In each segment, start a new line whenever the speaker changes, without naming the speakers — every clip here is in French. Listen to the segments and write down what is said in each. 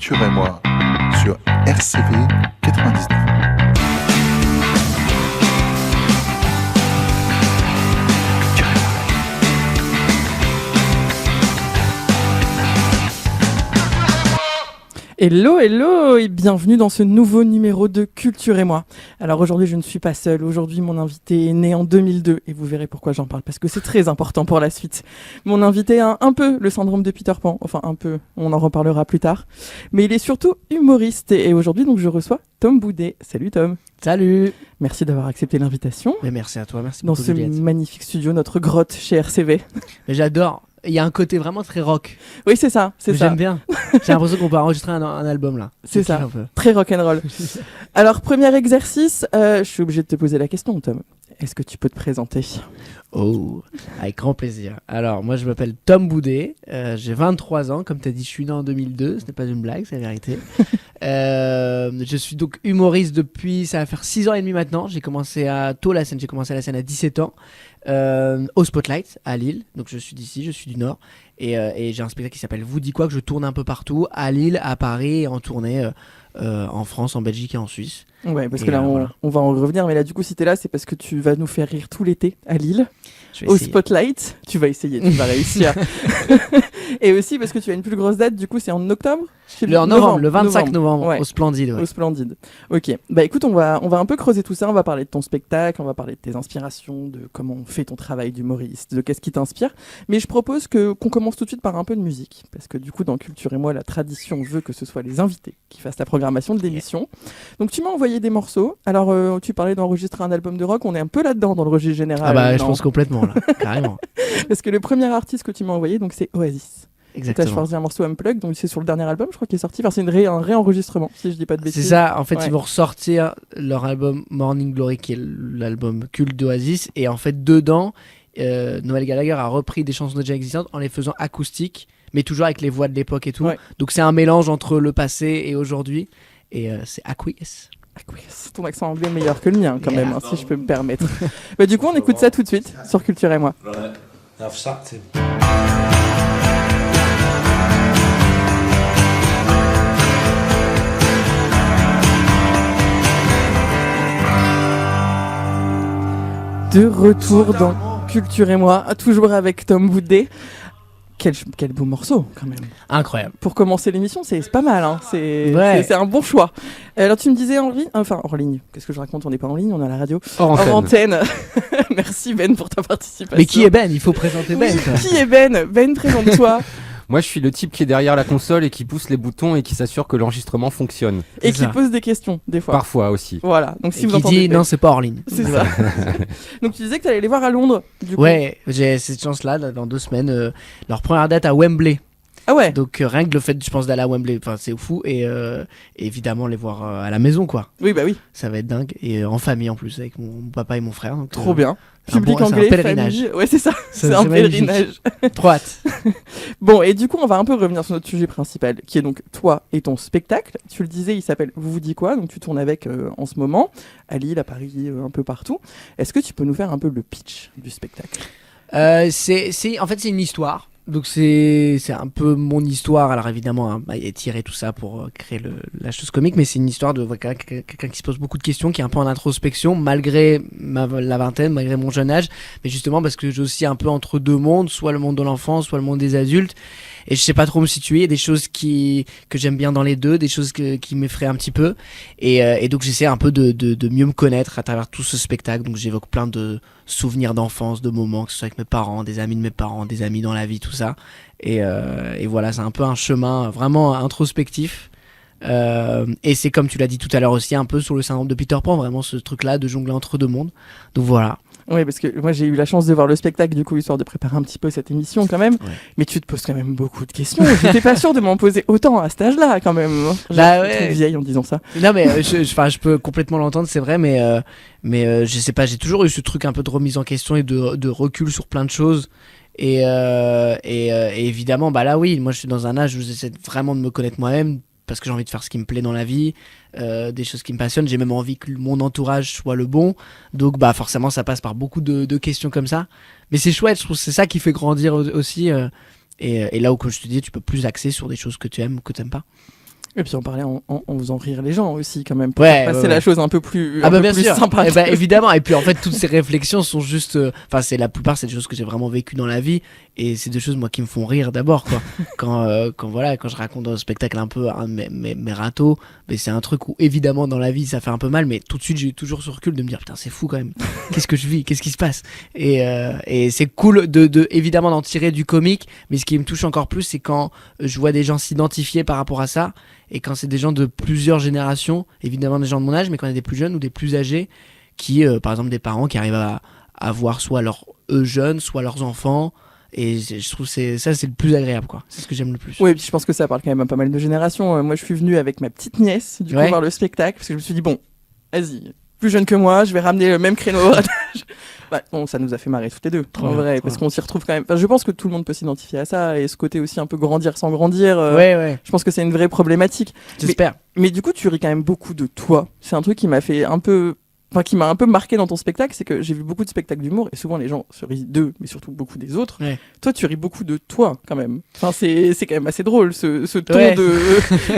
Culture et moi sur RCV 99.
Hello, hello et bienvenue dans ce nouveau numéro de Culture et moi. Alors aujourd'hui je ne suis pas seule, aujourd'hui mon invité est né en 2002 et vous verrez pourquoi j'en parle parce que c'est très important pour la suite. Mon invité a un peu le syndrome de Peter Pan, enfin un peu, on en reparlera plus tard. Mais il est surtout humoriste et aujourd'hui donc je reçois Tom Boudet. Salut Tom.
Salut.
Merci d'avoir accepté l'invitation.
Mais merci à toi, merci
dans
beaucoup.
Dans ce magnifique studio, notre grotte chez RCV.
Mais j'adore. Il y a un côté vraiment très rock.
Oui, c'est ça, c'est ça.
J'aime bien. J'ai l'impression qu'on peut enregistrer un album là.
C'est ça, très rock'n'roll. Alors, premier exercice, je suis obligé de te poser la question, Tom. Est-ce que tu peux te présenter ?
Oh, avec grand plaisir. Alors, moi je m'appelle Tom Boudet, j'ai 23 ans, comme tu as dit, je suis né en 2002, ce n'est pas une blague, c'est la vérité. Je suis donc humoriste depuis, ça va faire 6 ans et demi maintenant. J'ai commencé tôt la scène, j'ai commencé la scène à 17 ans, au Spotlight à Lille, donc je suis d'ici, je suis du Nord, et j'ai un spectacle qui s'appelle Vous dit quoi, que je tourne un peu partout, à Lille, à Paris, et en tournée en France, en Belgique et en Suisse.
Ouais, parce que là, on va en revenir, mais là, du coup, si t'es là, c'est parce que tu vas nous faire rire tout l'été à Lille, au Spotlight. Tu vas essayer, tu vas réussir. Et aussi parce que tu as une plus grosse date, du coup, c'est en octobre ?
Novembre, le 25 novembre, ouais. Au Splendide. Ouais.
Au Splendide. Ok. Bah écoute, on va un peu creuser tout ça. On va parler de ton spectacle, on va parler de tes inspirations, de comment on fait ton travail d'humoriste, de qu'est-ce qui t'inspire. Mais je propose qu'on commence tout de suite par un peu de musique, parce que du coup, dans Culture et moi, la tradition veut que ce soit les invités qui fassent la programmation de l'émission. Donc tu m'as envoyé des morceaux. Alors tu parlais d'enregistrer un album de rock, on est un peu là-dedans dans le registre général.
Ah bah je pense complètement là, carrément.
Parce que le premier artiste que tu m'as envoyé, donc c'est Oasis.
Exactement.
Tu as choisi un morceau Unplugged, donc c'est sur le dernier album, je crois, qui est sorti. Enfin, c'est un réenregistrement, si je dis pas de bêtises.
C'est ça, en fait, ouais. Ils vont ressortir leur album Morning Glory, qui est l'album culte d'Oasis, et en fait, dedans, Noel Gallagher a repris des chansons déjà existantes en les faisant acoustiques, mais toujours avec les voix de l'époque et tout. Ouais. Donc c'est un mélange entre le passé et aujourd'hui, et c'est Acquiesce.
Ton accent anglais est meilleur que le mien, quand même, si je peux me permettre. Bah, du coup, on écoute ça tout de suite sur Culture et moi.
I've sacked him.
De retour dans Culture et moi, toujours avec Tom Boudet. Quel beau morceau, quand même.
Incroyable.
Pour commencer l'émission, c'est pas mal. Hein. C'est un bon choix. Alors, tu me disais hors ligne. Qu'est-ce que je raconte ? On n'est pas en ligne, on est à la radio.
Hors antenne.
Merci Ben pour ta participation.
Mais qui est Ben ? Il faut présenter Ben.
Oui, qui est Ben ? Ben, présente-toi.
Moi, je suis le type qui est derrière la console et qui pousse les boutons et qui s'assure que l'enregistrement fonctionne.
Et qui pose des questions, des fois.
Parfois aussi.
Voilà. Donc, si
et
vous
qui
entendez
dit non, c'est pas hors ligne.
C'est ça. Donc, tu disais que tu allais les voir à Londres. Du coup.
Ouais, j'ai cette chance-là, dans 2 semaines. Leur première date à Wembley.
Ah ouais.
Donc rien que le fait, je pense, d'aller à Wembley, enfin c'est fou, et évidemment les voir à la maison, quoi.
Oui, bah oui.
Ça va être dingue, et en famille en plus, avec mon papa et mon frère. Donc,
trop bien. Public anglais,
c'est un pèlerinage.
Famille. Ouais, c'est ça. C'est un pèlerinage.
Trop hâte.
Bon, et du coup, on va un peu revenir sur notre sujet principal, qui est donc toi et ton spectacle. Tu le disais, il s'appelle Vous dit quoi ? Donc tu tournes avec en ce moment, à Lille, à Paris, un peu partout. Est-ce que tu peux nous faire un peu le pitch du spectacle ?
En fait, c'est une histoire. Donc c'est un peu mon histoire, alors évidemment étirer tout ça pour créer la chose comique, mais c'est une histoire de quelqu'un qui se pose beaucoup de questions, qui est un peu en introspection malgré la vingtaine, malgré mon jeune âge, mais justement parce que j'ai aussi un peu entre deux mondes, soit le monde de l'enfance, soit le monde des adultes, et je sais pas trop me situer. Il y a des choses que j'aime bien dans les deux, des choses qui m'effraient un petit peu, et donc j'essaie un peu de mieux me connaître à travers tout ce spectacle. Donc j'évoque plein de souvenirs d'enfance, de moments, que ce soit avec mes parents, des amis de mes parents, des amis dans la vie, tout ça, et voilà, c'est un peu un chemin vraiment introspectif, et c'est comme tu l'as dit tout à l'heure aussi, un peu sur le syndrome de Peter Pan, vraiment ce truc là de jongler entre deux mondes. Donc voilà.
Oui, parce que moi j'ai eu la chance de voir le spectacle, du coup, histoire de préparer un petit peu cette émission quand même. Ouais. Mais tu te poses quand même beaucoup de questions. J'étais pas sûr de m'en poser autant à cet âge-là quand même.
Bah ouais.
Je suis vieille en disant ça.
Non mais je peux complètement l'entendre, c'est vrai, mais je sais pas, j'ai toujours eu ce truc un peu de remise en question et de recul sur plein de choses. Et évidemment, bah là oui, moi je suis dans un âge où j'essaie vraiment de me connaître moi-même, parce que j'ai envie de faire ce qui me plaît dans la vie, des choses qui me passionnent. J'ai même envie que mon entourage soit le bon, donc bah forcément ça passe par beaucoup de questions comme ça, mais c'est chouette, je trouve que c'est ça qui fait grandir aussi, et là où, comme je te dis, tu peux plus axer sur des choses que tu aimes ou que tu n'aimes pas.
Et puis on parlait en faisant rire les gens aussi quand même. Pour
Ouais,
faire passer
ouais,
la
ouais.
chose un peu plus,
Ah
un
bah
peu
bien
plus
sûr,
sympa.
Eh bah, évidemment. Et puis en fait toutes ces réflexions sont juste, enfin c'est la plupart c'est des choses que j'ai vraiment vécues dans la vie et c'est des choses moi qui me font rire d'abord quoi. Quand voilà quand je raconte dans le spectacle un peu un de mes ratos, mais c'est un truc où évidemment dans la vie ça fait un peu mal, mais tout de suite j'ai eu toujours ce recul de me dire putain c'est fou quand même. Qu'est-ce que je vis, qu'est-ce qui se passe et c'est cool de évidemment d'en tirer du comique, mais ce qui me touche encore plus c'est quand je vois des gens s'identifier par rapport à ça. Et quand c'est des gens de plusieurs générations, évidemment des gens de mon âge, mais quand il y a des plus jeunes ou des plus âgés, qui, par exemple, des parents qui arrivent à voir soit eux jeunes, soit leurs enfants. Et je trouve que ça, c'est le plus agréable, quoi. C'est ce que j'aime le plus.
Oui, et puis je pense que ça parle quand même à pas mal de générations. Moi, je suis venu avec ma petite nièce, du coup,
Ouais.
voir le spectacle, parce que je me suis dit, bon, vas-y, plus jeune que moi, je vais ramener le même créneau. Bah, bon, ça nous a fait marrer toutes les deux,
Trop
en
bien,
vrai,
trop
parce
bien.
qu'on s'y retrouve quand même. Enfin, je pense que tout le monde peut s'identifier à ça, et ce côté aussi un peu grandir sans grandir.
Ouais,
Je pense que c'est une vraie problématique.
j'espère.
Mais du coup, tu ris quand même beaucoup de toi. C'est un truc qui m'a fait un peu. Enfin, qui m'a un peu marqué dans ton spectacle, c'est que j'ai vu beaucoup de spectacles d'humour et souvent les gens se rient d'eux, mais surtout beaucoup des autres.
Ouais.
Toi, tu ris beaucoup de toi quand même. Enfin, c'est quand même assez drôle ce ton
Ouais.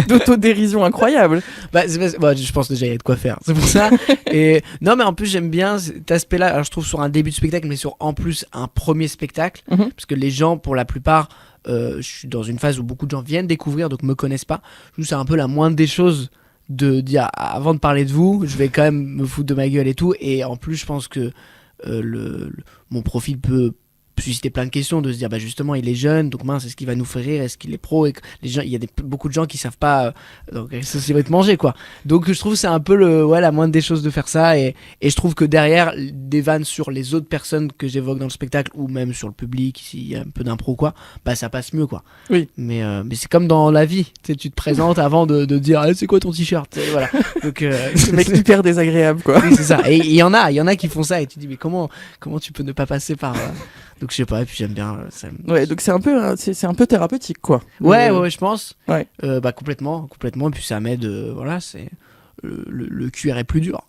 d'autodérision incroyable.
Bah, je pense déjà il y a de quoi faire. C'est pour ça. Et non, mais en plus j'aime bien cet aspect-là. Alors je trouve sur un début de spectacle, mais sur en plus un premier spectacle,
Mhm.
parce que les gens, pour la plupart, je suis dans une phase où beaucoup de gens viennent découvrir, donc me connaissent pas. Je trouve que c'est un peu la moindre des choses de dire avant de parler de vous, je vais quand même me foutre de ma gueule et tout. Et en plus, je pense que mon profil peut susciter plein de questions, de se dire bah justement il est jeune, donc mince, est-ce qu'il va nous faire rire, est-ce qu'il est pro, et que les gens, il y a beaucoup de gens qui savent pas donc ça va te manger quoi. Donc je trouve que c'est un peu la moindre des choses de faire ça, et je trouve que derrière des vannes sur les autres personnes que j'évoque dans le spectacle ou même sur le public, s'il y a un peu d'impro quoi, bah ça passe mieux quoi.
Oui.
Mais c'est comme dans la vie, tu sais, tu te présentes avant de dire ah, c'est quoi ton t-shirt, tu sais, voilà. Donc
Le mec hyper désagréable, quoi.
oui, c'est ça. Et il y en a qui font ça et tu te dis mais comment tu peux ne pas passer par donc je sais pas, et puis j'aime bien ça
Ouais, donc c'est un peu thérapeutique, quoi.
ouais,
Mais,
je pense.
Ouais.
Bah complètement, et puis ça m'aide, voilà, c'est le cuir est plus dur.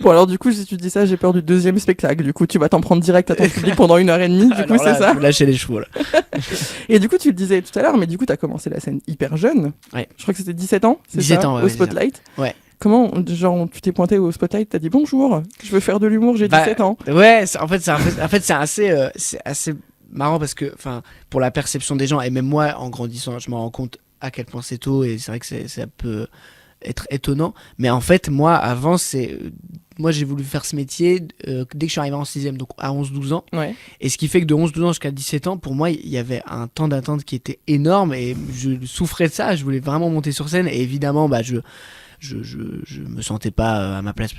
Bon, alors du coup, si tu dis ça, j'ai peur du deuxième spectacle. Du coup, tu vas t'en prendre direct à ton public pendant 1h30. Du coup,
Alors là,
c'est ça.
faut lâcher les chevaux là.
Et du coup, tu le disais tout à l'heure, mais du coup, t'as commencé la scène hyper jeune.
Ouais.
Je crois que c'était 17 ans. C'est
17
ça,
ans, ouais,
au
ouais,
Spotlight.
Ouais.
Comment, genre, tu t'es pointé au Spotlight, t'as dit bonjour, je veux faire de l'humour, j'ai
Bah,
17 ans.
Ouais, en fait c'est assez marrant parce que enfin pour la perception des gens, et même moi en grandissant je me rends compte à quel point c'est tôt, et c'est vrai que ça peut être étonnant, mais en fait moi avant moi j'ai voulu faire ce métier dès que je suis arrivé en 6ème, donc à 11-12 ans,
Ouais.
et ce qui fait que de 11-12 ans jusqu'à 17 ans, pour moi il y avait un temps d'attente qui était énorme, et je souffrais de ça, je voulais vraiment monter sur scène, et évidemment bah je me sentais pas à ma place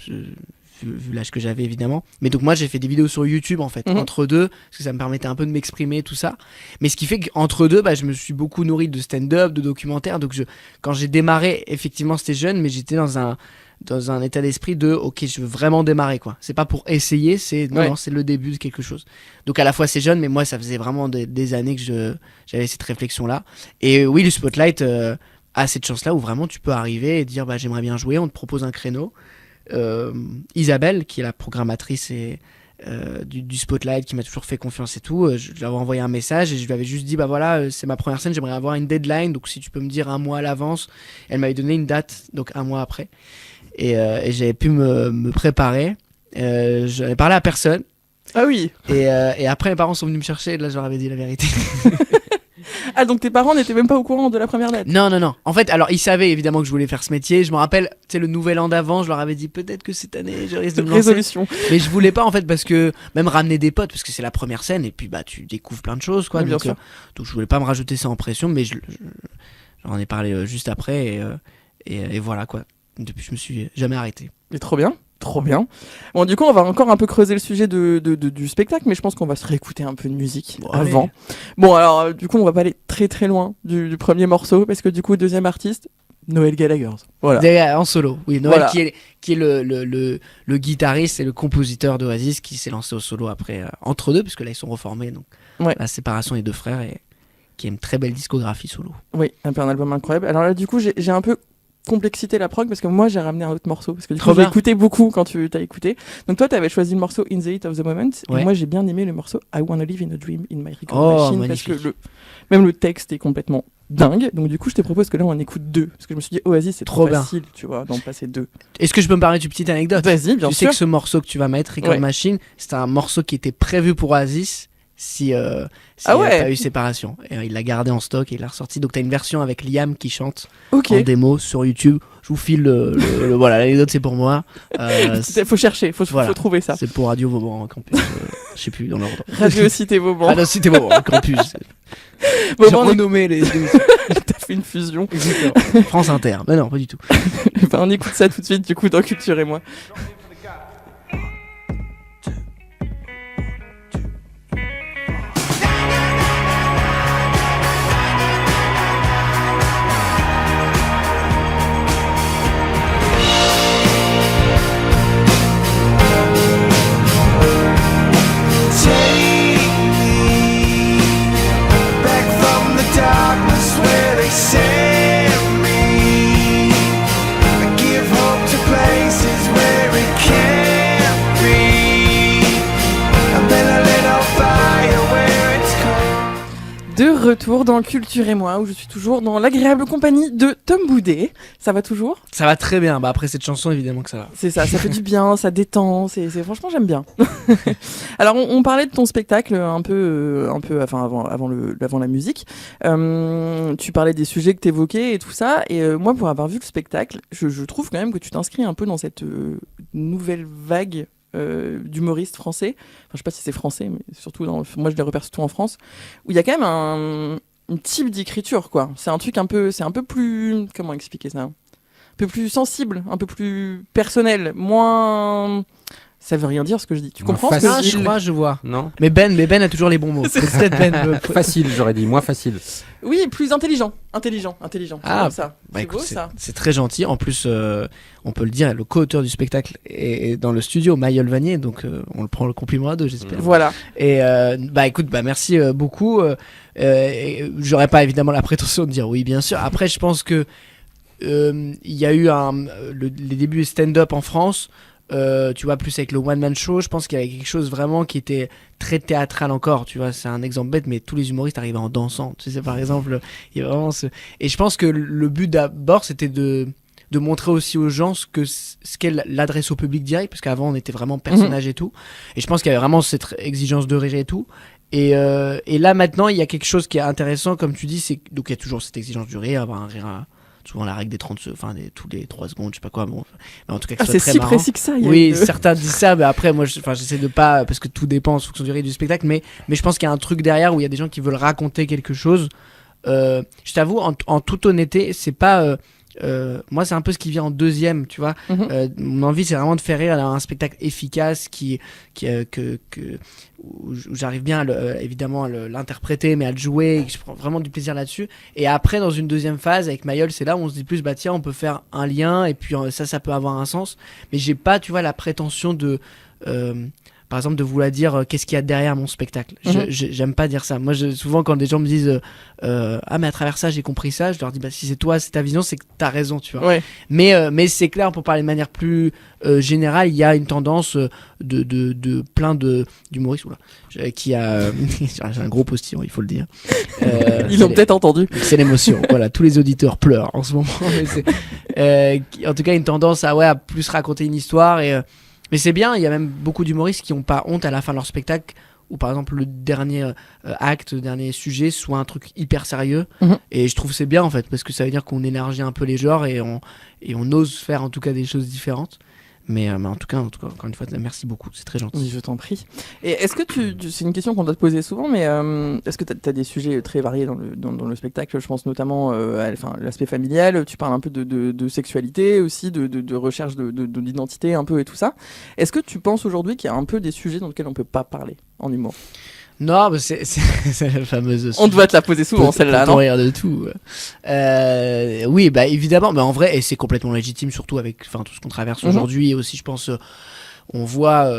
vu l'âge que j'avais évidemment, mais donc moi j'ai fait des vidéos sur YouTube en fait,
Mhm.
entre deux, parce que ça me permettait un peu de m'exprimer tout ça, mais ce qui fait qu'entre deux bah, je me suis beaucoup nourri de stand-up, de documentaires, donc quand j'ai démarré effectivement c'était jeune, mais j'étais dans un état d'esprit de ok je veux vraiment démarrer quoi, c'est pas pour essayer, non, c'est le début de quelque chose, donc à la fois c'est jeune, mais moi ça faisait vraiment des années que j'avais cette réflexion là, et oui le Spotlight a cette chance là où vraiment tu peux arriver et dire bah j'aimerais bien jouer, on te propose un créneau. Isabelle qui est la programmatrice du Spotlight, qui m'a toujours fait confiance et tout, je lui avais envoyé un message et je lui avais juste dit bah voilà c'est ma première scène, j'aimerais avoir une deadline, donc si tu peux me dire un mois à l'avance. Elle m'avait donné une date, donc un mois après, et j'avais pu me préparer. J'avais parlé à personne,
Ah oui.
et après mes parents sont venus me chercher, et là je leur avais dit la vérité.
Ah, donc tes parents n'étaient même pas au courant de la première date.
Non. En fait, alors ils savaient évidemment que je voulais faire ce métier. Je me rappelle, tu sais, le nouvel an d'avant, je leur avais dit peut-être que cette année je risque de me lancer.
Résolution.
Mais je voulais pas en fait, parce que même ramener des potes, parce que c'est la première scène et puis bah tu découvres plein de choses quoi.
Oui, bien
donc,
sûr.
donc je voulais pas me rajouter ça en pression, mais j'en ai parlé juste après, et voilà quoi. Depuis je me suis jamais arrêté.
Mais trop bien. Trop bien. Bon, du coup, on va encore un peu creuser le sujet du spectacle, mais je pense qu'on va se réécouter un peu de musique
Bon,
avant.
allez.
Bon, alors, du coup, on va pas aller très très loin du premier morceau, parce que du coup, deuxième artiste, Noel Gallagher. Voilà.
En solo, oui. Noël
Voilà.
qui est le guitariste et le compositeur d'Oasis, qui s'est lancé au solo après, entre deux, parce que là ils sont reformés, donc
Ouais.
la séparation des deux frères, et qui a une très belle discographie solo.
Oui, un peu un album incroyable. Alors là, du coup, j'ai un peu complexité la prog parce que moi j'ai ramené un autre morceau parce que du
Trop
coup j'ai
bien.
écouté beaucoup quand tu t'as écouté. Donc toi t'avais choisi le morceau In the Heat of the Moment
Ouais.
et moi j'ai bien aimé le morceau I Wanna Live in a Dream in My Record
Oh,
Machine
magnifique.
parce que même le texte est complètement dingue. Donc du coup je te propose que là on écoute 2 parce que je me suis dit Oasis c'est
Trop
trop
bien.
facile tu vois d'en passer 2.
Est-ce que je peux me permettre une petite anecdote?
Vas-y bien
Tu sais
sûr.
que ce morceau que tu vas mettre, Record
Ouais.
Machine, c'était un morceau qui était prévu pour Oasis si
Ah
il n'y
ouais.
avait pas eu séparation. Et il l'a gardé en stock et il l'a ressorti. Donc t'as une version avec Liam qui chante
Ok.
en démo sur YouTube. Je vous file voilà, l'anecdote c'est pour moi.
Faut chercher, faut
Voilà.
trouver ça.
C'est pour Radio Vauban Campus. Je sais plus dans l'ordre.
Radio Cité Vauban.
Radio Cité Vauban Campus. J'ai
Vauban, on est-
renommé les
t'as fait une fusion.
France Inter. Mais non, pas du tout.
Enfin, on écoute ça tout de suite du coup dans Culture et moi.
Take me back from the darkness where they sent me. I give hope to places where it can't be. I've been a little fire where it's cold.
De retour dans Culture et moi où je suis toujours dans l'agréable compagnie de Tom Boudet. Ça va toujours?
Ça va très bien. Bah après cette chanson, évidemment que ça va.
C'est ça fait du bien, ça détend, franchement j'aime bien. Alors on parlait de ton spectacle un peu enfin avant la musique. Tu parlais des sujets que t'évoquais et tout ça. Et moi pour avoir vu le spectacle, je trouve quand même que tu t'inscris un peu dans cette nouvelle vague d'humoristes français. Enfin je sais pas si c'est français, mais surtout moi je les repère surtout en France, où il y a quand même un type d'écriture quoi. C'est un peu plus, comment expliquer ça? Un peu plus sensible, un peu plus personnel, moins... Ça veut rien dire ce que je dis. Tu
Moins
comprends ce que
Ah,
je
je
dis?
crois, je vois.
Non.
Mais Ben a toujours les bons mots.
C'est
Peut-être Ben.
Facile, j'aurais dit, moins facile.
Oui, plus intelligent.
Ah,
C'est ça.
Bah
C'est
écoute,
beau ça.
c'est très gentil. En plus, on peut le dire, le co-auteur du spectacle est dans le studio, Mayol Vanier, donc on le prend le compliment à deux, j'espère.
Voilà.
Et bah écoute, bah merci beaucoup. Et j'aurais pas évidemment la prétention de dire oui, bien sûr. Après, je pense que il y a eu les débuts stand-up en France. Tu vois, plus avec le one-man show, je pense qu'il y avait quelque chose vraiment qui était très théâtral encore, tu vois, c'est un exemple bête, mais tous les humoristes arrivaient en dansant, tu sais, par exemple, il y a vraiment et je pense que le but d'abord, c'était de montrer aussi aux gens ce qu'est l'adresse au public direct, parce qu'avant, on était vraiment personnage et tout, et je pense qu'il y avait vraiment cette exigence de rire et tout, et là, maintenant, il y a quelque chose qui est intéressant, comme tu dis, donc il y a toujours cette exigence du rire, avoir un rire souvent la règle des 30 tous les 3 secondes, je sais pas quoi, bon, mais en tout cas que ce soit
C'est
très
si
marrant.
précis que ça. il y a
Oui,
une-
certains disent ça, mais après, moi, j'essaie de pas, parce que tout dépend en fonction du rythme du spectacle, mais je pense qu'il y a un truc derrière où il y a des gens qui veulent raconter quelque chose. Je t'avoue, en toute honnêteté, c'est pas. Moi, c'est un peu ce qui vient en deuxième, tu vois.
Mhm.
Mon envie, c'est vraiment de faire rire, d'avoir un spectacle efficace où j'arrive bien, évidemment, à l'interpréter, mais à le jouer, et que je prends vraiment du plaisir là-dessus. Et après, dans une deuxième phase, avec Mayol, c'est là où on se dit plus, bah tiens, on peut faire un lien, et puis ça peut avoir un sens. Mais j'ai pas, tu vois, la prétention de... par exemple, de vouloir dire qu'est-ce qu'il y a derrière mon spectacle. J'aime pas dire ça. Moi, souvent, quand des gens me disent ah, mais à travers ça, j'ai compris ça, je leur dis bah, si c'est toi, c'est ta vision, c'est que t'as raison, tu vois.
Ouais.
Mais c'est clair, pour parler de manière plus générale, il y a une tendance de plein d'humoristes qui a. J'ai un gros postillon, il faut le dire.
Ils l'ont peut-être entendu.
C'est l'émotion. Voilà, tous les auditeurs pleurent en ce moment. Mais en tout cas, une tendance à plus raconter une histoire mais c'est bien, il y a même beaucoup d'humoristes qui n'ont pas honte à la fin de leur spectacle, où par exemple le dernier acte, le dernier sujet soit un truc hyper sérieux.
Mhm.
Et je trouve que c'est bien en fait, parce que ça veut dire qu'on élargit un peu les genres et on ose faire en tout cas des choses différentes. Mais en tout cas, encore une fois, merci beaucoup, c'est très gentil.
Oui, je t'en prie. Et est-ce que c'est une question qu'on doit te poser souvent, mais est-ce que tu as des sujets très variés dans le spectacle? Je pense notamment à l'aspect familial, tu parles un peu de sexualité aussi, de recherche de l'identité un peu et tout ça. Est-ce que tu penses aujourd'hui qu'il y a un peu des sujets dans lesquels on peut pas parler en humour?
Non, mais c'est la fameuse.
On doit te la poser souvent, celle-là,
Peut-on
non?
rire de tout. Oui, bah évidemment, mais en vrai, et c'est complètement légitime, surtout avec tout ce qu'on traverse aujourd'hui. Et aussi, je pense, on voit,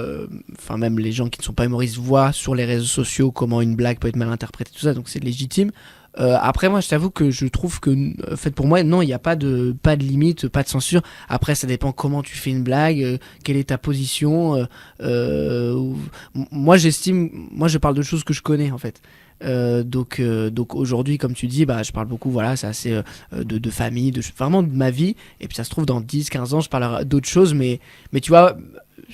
même les gens qui ne sont pas humoristes voient sur les réseaux sociaux comment une blague peut être mal interprétée, tout ça, donc c'est légitime. Après, moi, je t'avoue que je trouve que, en fait, pour moi, non, il n'y a pas de limite, pas de censure. Après, ça dépend comment tu fais une blague, quelle est ta position. Moi, je parle de choses que je connais, en fait. Donc aujourd'hui, comme tu dis, je parle beaucoup, voilà, c'est assez de famille, vraiment de ma vie. Et puis ça se trouve, dans 10-15 ans, je parlerai d'autres choses, mais tu vois,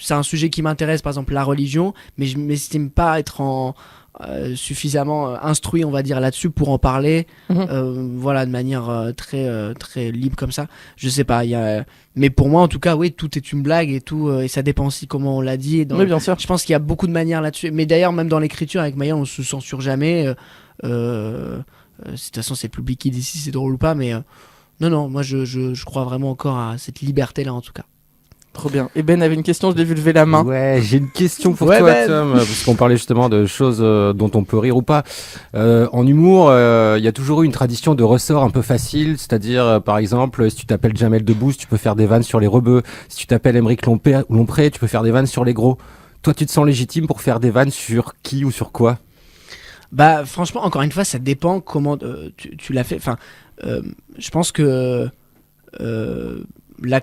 c'est un sujet qui m'intéresse, par exemple la religion, mais je m'estime pas être suffisamment instruit, on va dire, là-dessus pour en parler, voilà, de manière très libre comme ça. Je sais pas, mais pour moi, en tout cas, oui, tout est une blague et tout, et ça dépend aussi comment on l'a dit.
Oui, bien sûr.
Je pense qu'il y a beaucoup de manières là-dessus. Mais d'ailleurs, même dans l'écriture, avec Maya, on se censure jamais. De toute façon, c'est le public qui décide si c'est drôle ou pas, mais non, moi, je crois vraiment encore à cette liberté-là, en tout cas.
Trop bien. Et Ben avait une question, je l'ai vu lever la main.
Ouais, j'ai une question pour
Ouais,
toi,
Ben.
Tom, parce qu'on parlait justement de choses dont on peut rire ou pas. En humour, il y a toujours eu une tradition de ressort un peu facile, c'est-à-dire, par exemple, si tu t'appelles Jamel Debbouze, tu peux faire des vannes sur les rebeux. Si tu t'appelles Aymeric Lompré, tu peux faire des vannes sur les gros. Toi, tu te sens légitime pour faire des vannes sur qui ou sur quoi ?
Franchement, encore une fois, ça dépend comment tu l'as fait. Enfin, je pense que là,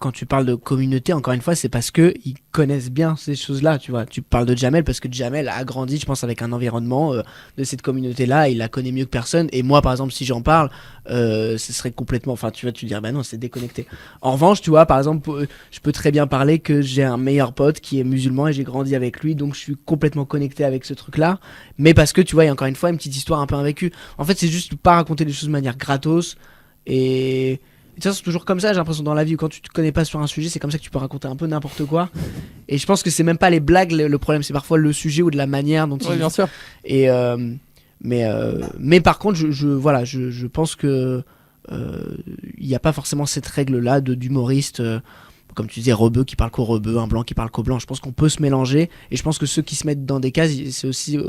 quand tu parles de communauté, encore une fois, c'est parce que ils connaissent bien ces choses-là, tu vois. Tu parles de Jamel parce que Jamel a grandi, je pense, avec un environnement de cette communauté-là. Il la connaît mieux que personne. Et moi, par exemple, si j'en parle, ce serait complètement... Enfin, tu vas te dire, non, c'est déconnecté. En revanche, tu vois, par exemple, je peux très bien parler que j'ai un meilleur pote qui est musulman et j'ai grandi avec lui, donc je suis complètement connecté avec ce truc-là. Mais parce que, tu vois, il y a encore une fois une petite histoire un peu invécue. En fait, c'est juste pas raconter les choses de manière gratos et... Ça, c'est toujours comme ça, j'ai l'impression, dans la vie, où quand tu te connais pas sur un sujet, c'est comme ça que tu peux raconter un peu n'importe quoi. Et je pense que c'est même pas les blagues le problème, c'est parfois le sujet ou de la manière dont
Oui, bien sûr.
Et mais par contre, je pense que il n'y a pas forcément cette règle-là d'humoriste, comme tu disais, rebeu qui parle qu'au rebeu, un blanc qui parle qu'au blanc. Je pense qu'on peut se mélanger, et je pense que ceux qui se mettent dans des cases, c'est aussi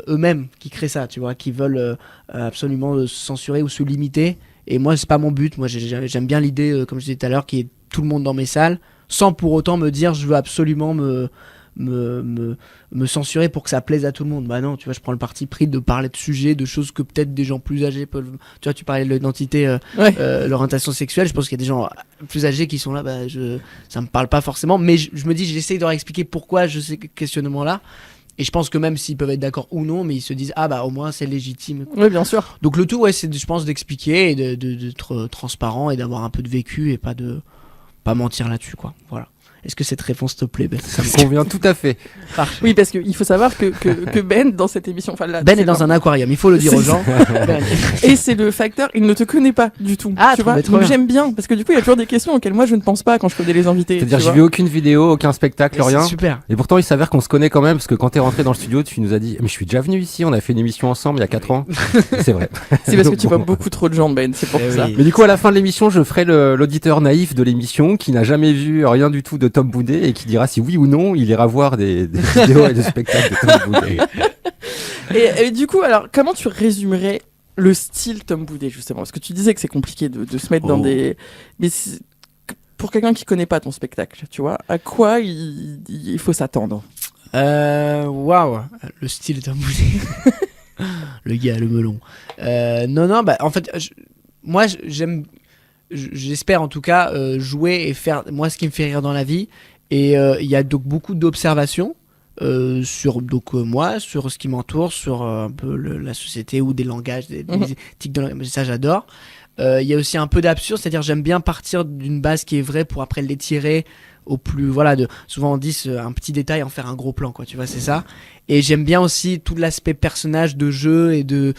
eux-mêmes qui créent ça, tu vois, qui veulent absolument se censurer ou se limiter. Et moi, c'est pas mon but. Moi, j'aime bien l'idée, comme je disais tout à l'heure, qu'il y ait tout le monde dans mes salles, sans pour autant me dire je veux absolument me censurer pour que ça plaise à tout le monde. Bah non, tu vois, je prends le parti pris de parler de sujets, de choses que peut-être des gens plus âgés peuvent... Tu vois, tu parlais de l'identité, l'orientation sexuelle. Je pense qu'il y a des gens plus âgés qui sont là, ça me parle pas forcément. Mais je me dis, j'essaye de leur expliquer pourquoi je ces questionnements-là. Et je pense que même s'ils peuvent être d'accord ou non, mais ils se disent au moins c'est légitime.
Oui, bien sûr.
Donc le tout, c'est je pense d'expliquer et d'être transparent et d'avoir un peu de vécu et pas mentir là-dessus, quoi. Voilà. Est-ce que cette réponse te plaît, Ben?
Ça me convient tout à fait.
Parfait.
Oui, parce qu'il faut savoir que Ben, dans cette émission... Là,
Ben est dans un aquarium, il faut le dire aux gens. Ben.
Et c'est le facteur, il ne te connaît pas du tout. Tu vois. Donc j'aime bien, parce que du coup, il y a toujours des questions auxquelles moi je ne pense pas quand je connais les invités.
C'est-à-dire, j'ai vu aucune vidéo, aucun spectacle, rien.
C'est super.
Et pourtant, il s'avère qu'on se connaît quand même, parce que quand t'es rentré dans le studio, tu nous as dit, mais je suis déjà venu ici, on a fait une émission ensemble il y a 4 ans. C'est vrai.
C'est parce que tu vois beaucoup trop de gens, Ben, c'est pour ça.
Oui.
Mais du coup, à la fin de l'émission, je ferai l'auditeur naïf de l'émission qui n'a jamais vu rien du tout de Tom Boudet et qui dira si oui ou non il ira voir des vidéos et des spectacles de Tom Boudet.
Et du coup, alors, comment tu résumerais le style Tom Boudet, justement? Parce que tu disais que c'est compliqué de se mettre dans des... Mais pour quelqu'un qui connaît pas ton spectacle, tu vois, à quoi il faut s'attendre?
Waouh, le style de Tom Boudet. Le gars, le melon. Non, en fait, moi, j'espère en tout cas jouer et faire moi ce qui me fait rire dans la vie. Et il y a donc beaucoup d'observations sur moi, sur ce qui m'entoure, sur un peu la société ou des langages, des éthiques de langage. Ça, j'adore. Il y a aussi un peu d'absurde, c'est-à-dire j'aime bien partir d'une base qui est vraie pour après l'étirer au plus, souvent on dit un petit détail en faire un gros plan, quoi, tu vois, c'est ça. Et j'aime bien aussi tout l'aspect personnage de jeu et de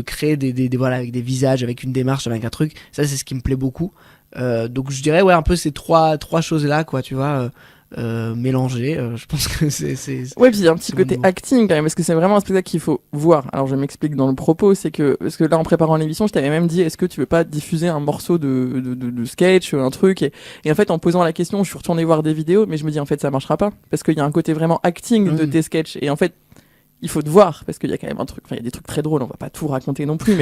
créer avec des visages, avec une démarche, avec un truc. Ça, c'est ce qui me plaît beaucoup. Donc je dirais un peu ces trois choses là, quoi, tu vois, mélangées. Je pense que c'est
ouais, puis il y a un petit côté acting quand même, parce que c'est vraiment un spectacle qu'il faut voir. Alors je m'explique dans le propos, parce que là en préparant l'émission, je t'avais même dit, est-ce que tu veux pas diffuser un morceau de sketch, un truc, et en fait en posant la question, je suis retourné voir des vidéos, mais je me dis en fait ça marchera pas, parce qu'il y a un côté vraiment acting de tes sketchs, et en fait il faut te voir, parce qu'il y a quand même il y a des trucs très drôles, on va pas tout raconter non plus,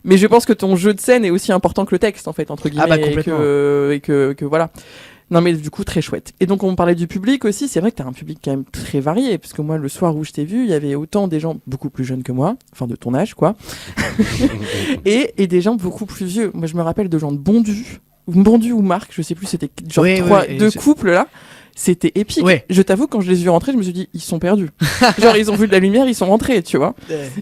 mais je pense que ton jeu de scène est aussi important que le texte, en fait, entre guillemets,
complètement.
et que voilà. Non mais du coup très chouette. Et donc on parlait du public aussi, c'est vrai que t'as un public quand même très varié, parce que moi le soir où je t'ai vu, il y avait autant des gens beaucoup plus jeunes que moi, enfin de ton âge quoi, et des gens beaucoup plus vieux. Moi je me rappelle de gens de Bondu ou Marc, je sais plus, c'était genre deux couples là. C'était épique.
Ouais.
Je t'avoue, quand je les ai vus rentrer, je me suis dit, ils sont perdus. Genre, ils ont vu de la lumière, ils sont rentrés, tu vois.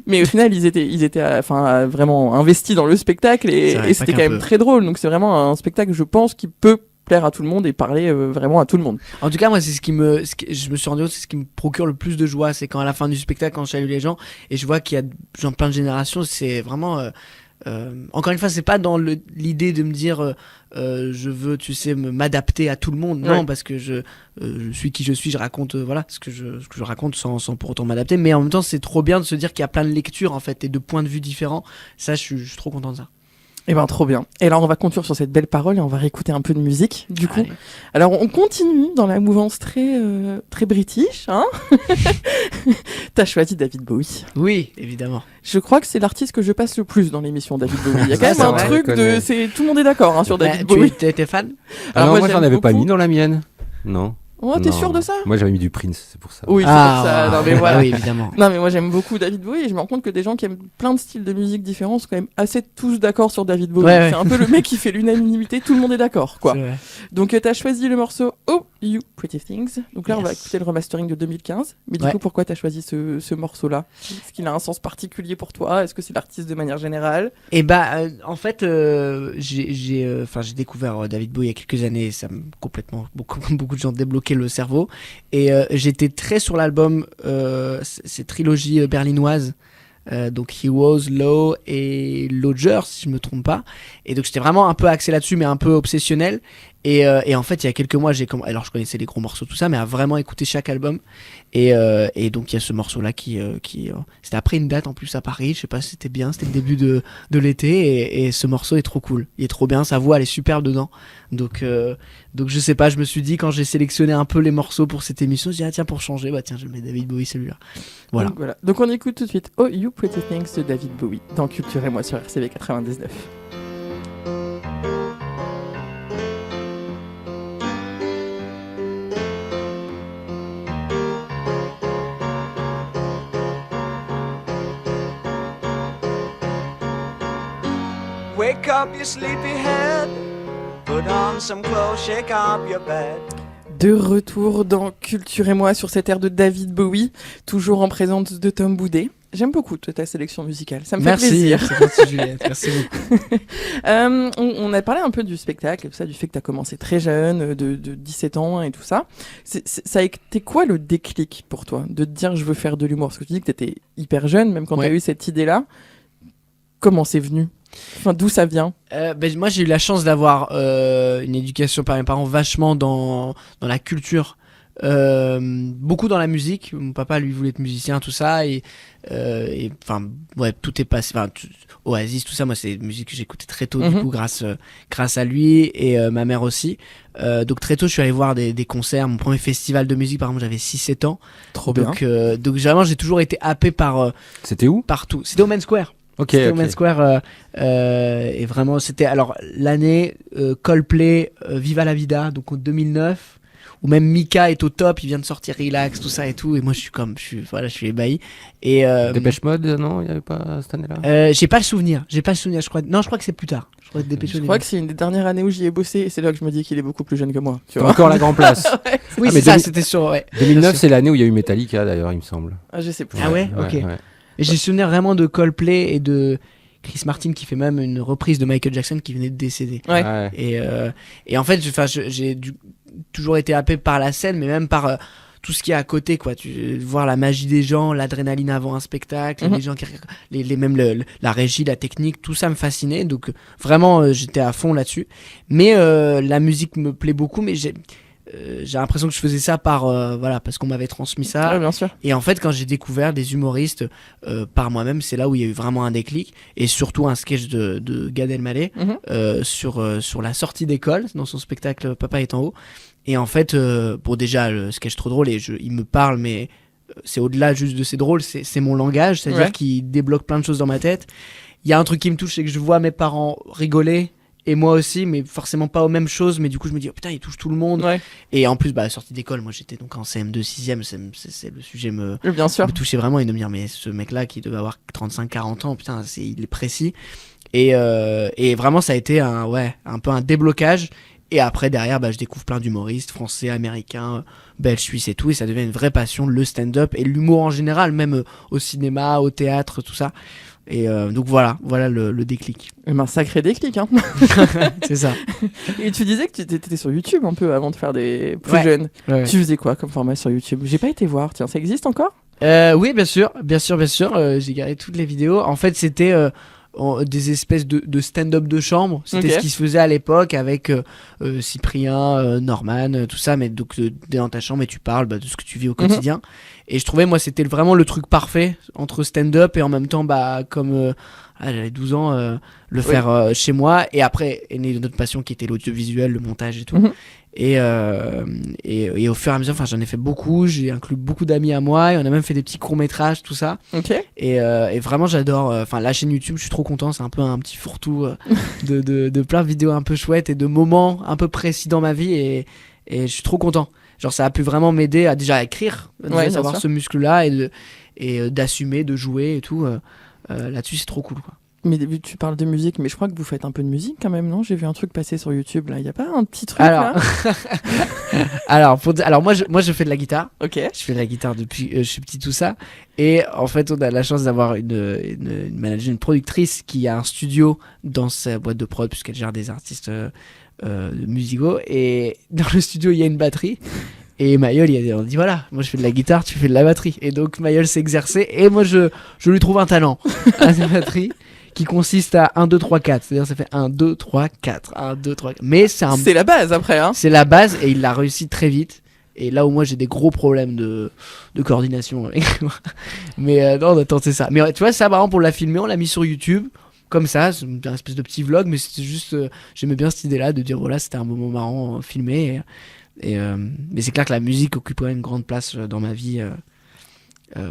Mais au final, ils étaient vraiment investis dans le spectacle et c'était quand même très drôle. Donc, c'est vraiment un spectacle, je pense, qui peut plaire à tout le monde et parler vraiment à tout le monde.
En tout cas, moi, c'est je me suis rendu compte, c'est ce qui me procure le plus de joie. C'est quand à la fin du spectacle, quand je salue les gens et je vois qu'il y a genre plein de générations, c'est vraiment. Encore une fois, c'est pas dans l'idée de me dire je veux, tu sais, m'adapter à tout le monde. Non, parce que je suis qui je suis, je raconte ce que je raconte sans pour autant m'adapter. Mais en même temps, c'est trop bien de se dire qu'il y a plein de lectures en fait et de points de vue différents. Ça, je suis trop content de ça.
Eh ben trop bien. Et là on va conclure sur cette belle parole et on va réécouter un peu de musique du coup. Alors on continue dans la mouvance très british, hein. T'as choisi David Bowie.
Oui, évidemment.
Je crois que c'est l'artiste que je passe le plus dans l'émission David Bowie. Il y a quand même un truc tout le monde est d'accord hein, sur David Bowie.
Tu étais fan?
Alors moi j'en avais pas mis dans la mienne. Non.
Oh, t'es sûr de ça?
Moi j'avais mis du Prince, c'est pour ça.
Oui, c'est pour ça. Non mais voilà.
Oui, évidemment.
Non mais moi j'aime beaucoup David Bowie et je me rends compte que des gens qui aiment plein de styles de musique différents sont quand même assez tous d'accord sur David Bowie.
Ouais.
C'est un peu le mec qui fait l'unanimité, tout le monde est d'accord quoi. Donc t'as choisi le morceau Oh You Pretty Things. Donc là on va écouter le remastering de 2015. Mais du coup pourquoi t'as choisi ce morceau-là? Est-ce qu'il a un sens particulier pour toi? Est-ce que c'est l'artiste de manière générale?
Et en fait j'ai découvert David Bowie il y a quelques années, ça m'a complètement beaucoup de gens débloqué le cerveau et j'étais très sur l'album ces trilogies berlinoises donc He Was, Low et Lodger si je me trompe pas, et donc j'étais vraiment un peu axé là-dessus mais un peu obsessionnel et en fait il y a quelques mois alors je connaissais les gros morceaux tout ça mais à vraiment écouter chaque album et donc il y a ce morceau là qui c'était après une date en plus à Paris, je sais pas si c'était bien, c'était le début de l'été et ce morceau est trop cool, il est trop bien, sa voix elle est superbe dedans donc je sais pas, je me suis dit quand j'ai sélectionné un peu les morceaux pour cette émission, je dis tiens pour changer, je mets David Bowie celui-là. Voilà.
Donc on écoute tout de suite Oh You Pretty Things de David Bowie dans Culture et moi sur RCV 99.
Wake up your sleepy head, put on some clothes, shake up your bed.
De retour dans Culture et moi sur cette ère de David Bowie, toujours en présence de Tom Boudet. J'aime beaucoup ta sélection musicale, ça me fait plaisir.
Merci Juliette, merci beaucoup.
On a parlé un peu du spectacle, ça, du fait que tu as commencé très jeune, de 17 ans et tout ça. Ça a été quoi le déclic pour toi de te dire je veux faire de l'humour? Parce que tu dis que tu étais hyper jeune, même quand tu as eu cette idée-là. Comment c'est venu? Enfin, d'où ça vient?
Moi j'ai eu la chance d'avoir une éducation par mes parents vachement dans la culture, beaucoup dans la musique. Mon papa lui voulait être musicien, tout ça, et enfin tout est passé, Oasis, tout ça, moi c'est une musique que j'écoutais très tôt, du coup grâce à lui et ma mère aussi. Donc très tôt je suis allé voir des concerts. Mon premier festival de musique par exemple j'avais 6-7 ans.
Trop bien.
Donc vraiment j'ai toujours été happé par
C'était où?
Partout. C'était au Main Square. C'était au Main Square et vraiment c'était alors l'année Coldplay, Viva la Vida, donc en 2009, où même Mika est au top, il vient de sortir Relax, tout ça et tout, et moi je suis ébahi. Et
Dépêche Mode, non, il y avait pas cette année-là.
j'ai pas le souvenir, je crois que c'est plus tard. Je
crois que c'est une des dernières années où j'y ai bossé et c'est là que je me dis qu'il est beaucoup plus jeune que moi. Tu
vois. Encore la grande place.
Oui, c'est ça, c'était sûr.
2009, c'est l'année où il y a eu Metallica d'ailleurs, il me semble.
Ah, je sais plus.
Ah ouais, ok. Et j'ai le souvenir vraiment de Coldplay et de Chris Martin qui fait même une reprise de Michael Jackson qui venait de décéder.
Ouais.
Et en fait, j'ai toujours été happé par la scène, mais même par tout ce qui est à côté, quoi. Voir la magie des gens, l'adrénaline avant un spectacle, les gens même la régie, la technique, tout ça me fascinait. Donc vraiment, j'étais à fond là-dessus. Mais la musique me plaît beaucoup, mais j'ai l'impression que je faisais ça parce qu'on m'avait transmis ça.
Ouais, bien sûr.
Et en fait, quand j'ai découvert des humoristes par moi-même, c'est là où il y a eu vraiment un déclic, et surtout un sketch de Gad Elmaleh sur la sortie d'école dans son spectacle Papa est en haut. Et en fait, déjà le sketch trop drôle, et il me parle, mais c'est au-delà juste de c'est drôle, c'est mon langage, c'est-à-dire qu'il débloque plein de choses dans ma tête. Il y a un truc qui me touche, c'est que je vois mes parents rigoler. et moi aussi, mais forcément pas aux mêmes choses. Mais du coup, je me dis, oh, putain, il touche tout le monde.
Ouais.
Et en plus, sortie d'école, moi j'étais donc en CM2, 6ème, le sujet
Bien sûr.
me touchait vraiment, et de me dire, mais ce mec-là qui devait avoir 35-40 ans, putain, il est précis. Et vraiment, ça a été un peu un déblocage. Et après, derrière, je découvre plein d'humoristes français, américains, belges, suisses et tout. Et ça devient une vraie passion, le stand-up et l'humour en général, même au cinéma, au théâtre, tout ça. Et donc voilà le déclic.
Un sacré déclic, hein.
C'est ça.
Et tu disais que tu étais sur YouTube un peu avant de faire des plus
Ouais.
jeunes.
Ouais.
Tu faisais quoi comme format sur YouTube? J'ai pas été voir, tiens, ça existe encore?
Oui, bien sûr. J'ai gardé toutes les vidéos. En fait, c'était des espèces de stand-up de chambre. C'était
Ok.
ce qui se faisait à l'époque avec Cyprien, Norman, tout ça. Mais donc, t'es dans ta chambre et tu parles de ce que tu vis au quotidien. Et je trouvais, moi, c'était vraiment le truc parfait entre stand-up et en même temps, comme j'avais 12 ans, le faire chez moi. Et après, est née notre passion qui était l'audiovisuel, le montage et tout.
Mhm.
Et au fur et à mesure, j'en ai fait beaucoup. J'ai inclus beaucoup d'amis à moi. Et on a même fait des petits courts-métrages, tout ça.
Ok.
Et vraiment, j'adore. La chaîne YouTube, je suis trop content. C'est un peu un petit fourre-tout de plein de vidéos un peu chouettes et de moments un peu précis dans ma vie. Et je suis trop content. Genre, ça a pu vraiment m'aider à déjà écrire,
Ouais, bien
d'avoir
sûr.
ce muscle-là et d'assumer, de jouer et tout. Là-dessus, c'est trop cool, quoi.
Mais tu parles de musique, mais je crois que vous faites un peu de musique quand même, non? J'ai vu un truc passer sur YouTube là. Y a pas un petit truc
Alors,
là?
alors moi, je fais de la guitare.
Ok.
Je fais de la guitare depuis je suis petit, tout ça. Et en fait, on a la chance d'avoir une manager, une productrice qui a un studio dans sa boîte de prod, puisqu'elle gère des artistes musicaux. Et dans le studio, il y a une batterie. Et Mayol, on dit voilà, moi je fais de la guitare, tu fais de la batterie. Et donc Mayol s'est exercé. Et moi, je lui trouve un talent à la batterie qui consiste à 1, 2, 3, 4. C'est-à-dire, ça fait 1, 2, 3, 4. 1, 2, 3, 4. Mais
C'est la base après, hein.
c'est la base et il l'a réussi très vite. Et là où moi j'ai des gros problèmes de coordination avec moi. Mais non, on a tenté ça. Mais tu vois, ça, par exemple, on l'a filmé, on l'a mis sur YouTube. Comme ça, c'est une espèce de petit vlog. Mais c'était juste, j'aimais bien cette idée-là de dire voilà, c'était un moment marrant filmé. Mais c'est clair que la musique occuperait une grande place dans ma vie.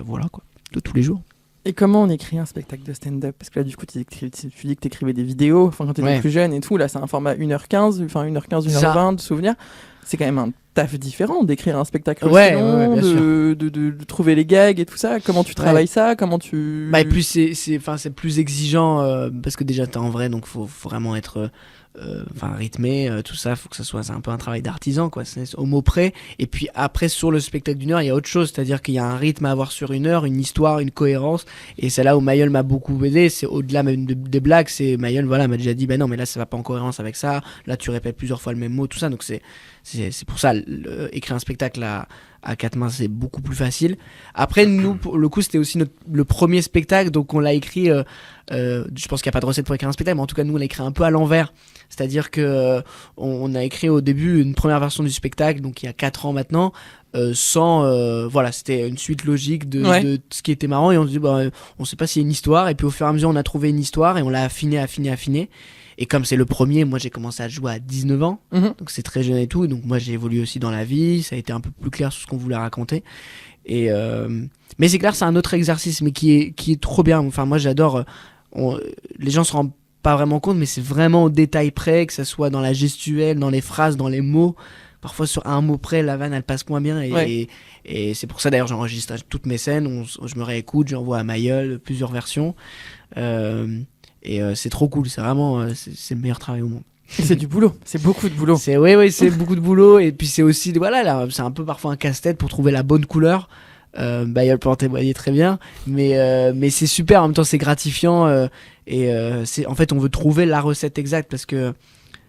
Voilà quoi, de tous les jours.
Et comment on écrit un spectacle de stand-up? Parce que là, du coup, tu dis que t'écrivais des vidéos, enfin, quand t'étais
Ouais.
plus jeune et tout. Là, c'est un format 1h15, enfin 1h15, 1h20 de souvenirs. C'est quand même un taf différent d'écrire un spectacle aussi
Ouais,
long,
bien sûr.
de trouver les gags et tout ça. Comment tu travailles ça? Comment tu...
Et puis c'est plus exigeant parce que déjà t'es en vrai, donc faut vraiment être rythmé, tout ça, faut que ça soit, c'est un peu un travail d'artisan quoi, c'est au mot près. Et puis après sur le spectacle d'une heure il y a autre chose, c'est-à-dire qu'il y a un rythme à avoir sur une heure, une histoire, une cohérence, et c'est là où Mayol m'a beaucoup aidé. C'est au-delà même des blagues, c'est Mayol m'a déjà dit non mais là ça va pas en cohérence avec ça, là tu répètes plusieurs fois le même mot, tout ça. Donc c'est pour ça écrire un spectacle à quatre mains c'est beaucoup plus facile. Après nous pour le coup c'était aussi le premier spectacle, donc on l'a écrit je pense qu'il n'y a pas de recette pour écrire un spectacle, mais en tout cas nous on l'a écrit un peu à l'envers. C'est-à-dire que on a écrit au début une première version du spectacle, donc il y a 4 ans maintenant, sans c'était une suite logique de ce qui était marrant, et on se dit on sait pas s'il y a une histoire, et puis au fur et à mesure on a trouvé une histoire et on l'a affiné. Et comme c'est le premier, moi j'ai commencé à jouer à 19 ans, donc c'est très jeune et tout, donc moi j'ai évolué aussi dans la vie, ça a été un peu plus clair sur ce qu'on voulait raconter. Et mais c'est clair, c'est un autre exercice, mais qui est trop bien. Enfin moi j'adore. Les gens se rendent pas vraiment compte, mais c'est vraiment au détail près, que ça soit dans la gestuelle, dans les phrases, dans les mots. Parfois sur un mot près, la vanne elle passe moins bien, et c'est pour ça d'ailleurs j'enregistre toutes mes scènes, je me réécoute, j'envoie à Mayol plusieurs versions, et c'est trop cool, c'est vraiment c'est le meilleur travail au monde.
C'est du boulot, c'est beaucoup de boulot.
C'est c'est beaucoup de boulot, et puis c'est aussi là, c'est un peu parfois un casse-tête pour trouver la bonne couleur. Mayol peut en témoigner très bien, mais c'est super, en même temps c'est gratifiant, c'est en fait on veut trouver la recette exacte, parce que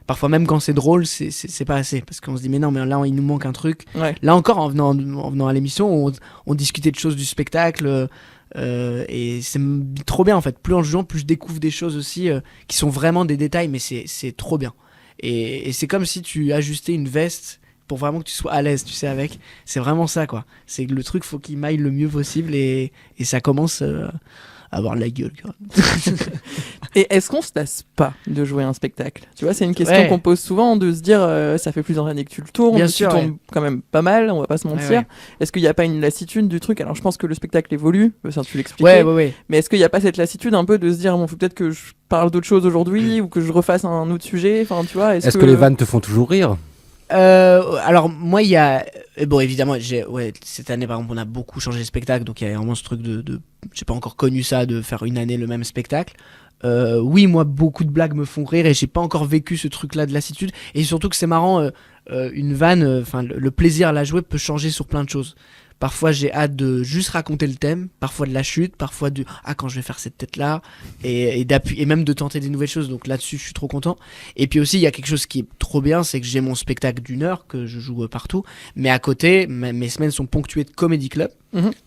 parfois même quand c'est drôle c'est pas assez, parce qu'on se dit mais non, mais là il nous manque un truc. Là encore en venant à l'émission on discutait de choses du spectacle, et c'est trop bien en fait. Plus en jouant, plus je découvre des choses aussi qui sont vraiment des détails, mais c'est trop bien, et c'est comme si tu ajustais une veste pour vraiment que tu sois à l'aise, tu sais, avec. C'est vraiment ça, quoi. C'est que le truc, faut qu'il maille le mieux possible, et ça commence avoir de la gueule. Quoi.
Et est-ce qu'on se lasse pas de jouer un spectacle? Tu vois, c'est une question
Ouais.
qu'on pose souvent, de se dire ça fait plusieurs années que tu le tournes,
Bien
tu
sûr,
tournes quand même pas mal, on va pas se mentir.
Ouais.
Est-ce qu'il n'y a pas une lassitude du truc? Alors je pense que le spectacle évolue, ça tu l'expliquais.
Ouais.
Mais est-ce qu'il n'y a pas cette lassitude un peu de se dire bon, faut peut-être que je parle d'autre chose aujourd'hui ou que je refasse un autre sujet? Enfin, tu vois,
Est-ce que les vannes te font toujours rire?
Alors moi il y a bon évidemment cette année par exemple on a beaucoup changé de spectacle, donc il y a vraiment ce truc de j'ai pas encore connu ça, de faire une année le même spectacle. Oui, moi beaucoup de blagues me font rire et j'ai pas encore vécu ce truc là de lassitude, et surtout que c'est marrant, une vanne, enfin le plaisir à la jouer peut changer sur plein de choses. Parfois j'ai hâte de juste raconter le thème, parfois de la chute, parfois du quand je vais faire cette tête là, et d'appuyer, et même de tenter des nouvelles choses, donc là-dessus je suis trop content. Et puis aussi il y a quelque chose qui est trop bien, c'est que j'ai mon spectacle d'1 heure que je joue partout, mais à côté mes semaines sont ponctuées de comedy club.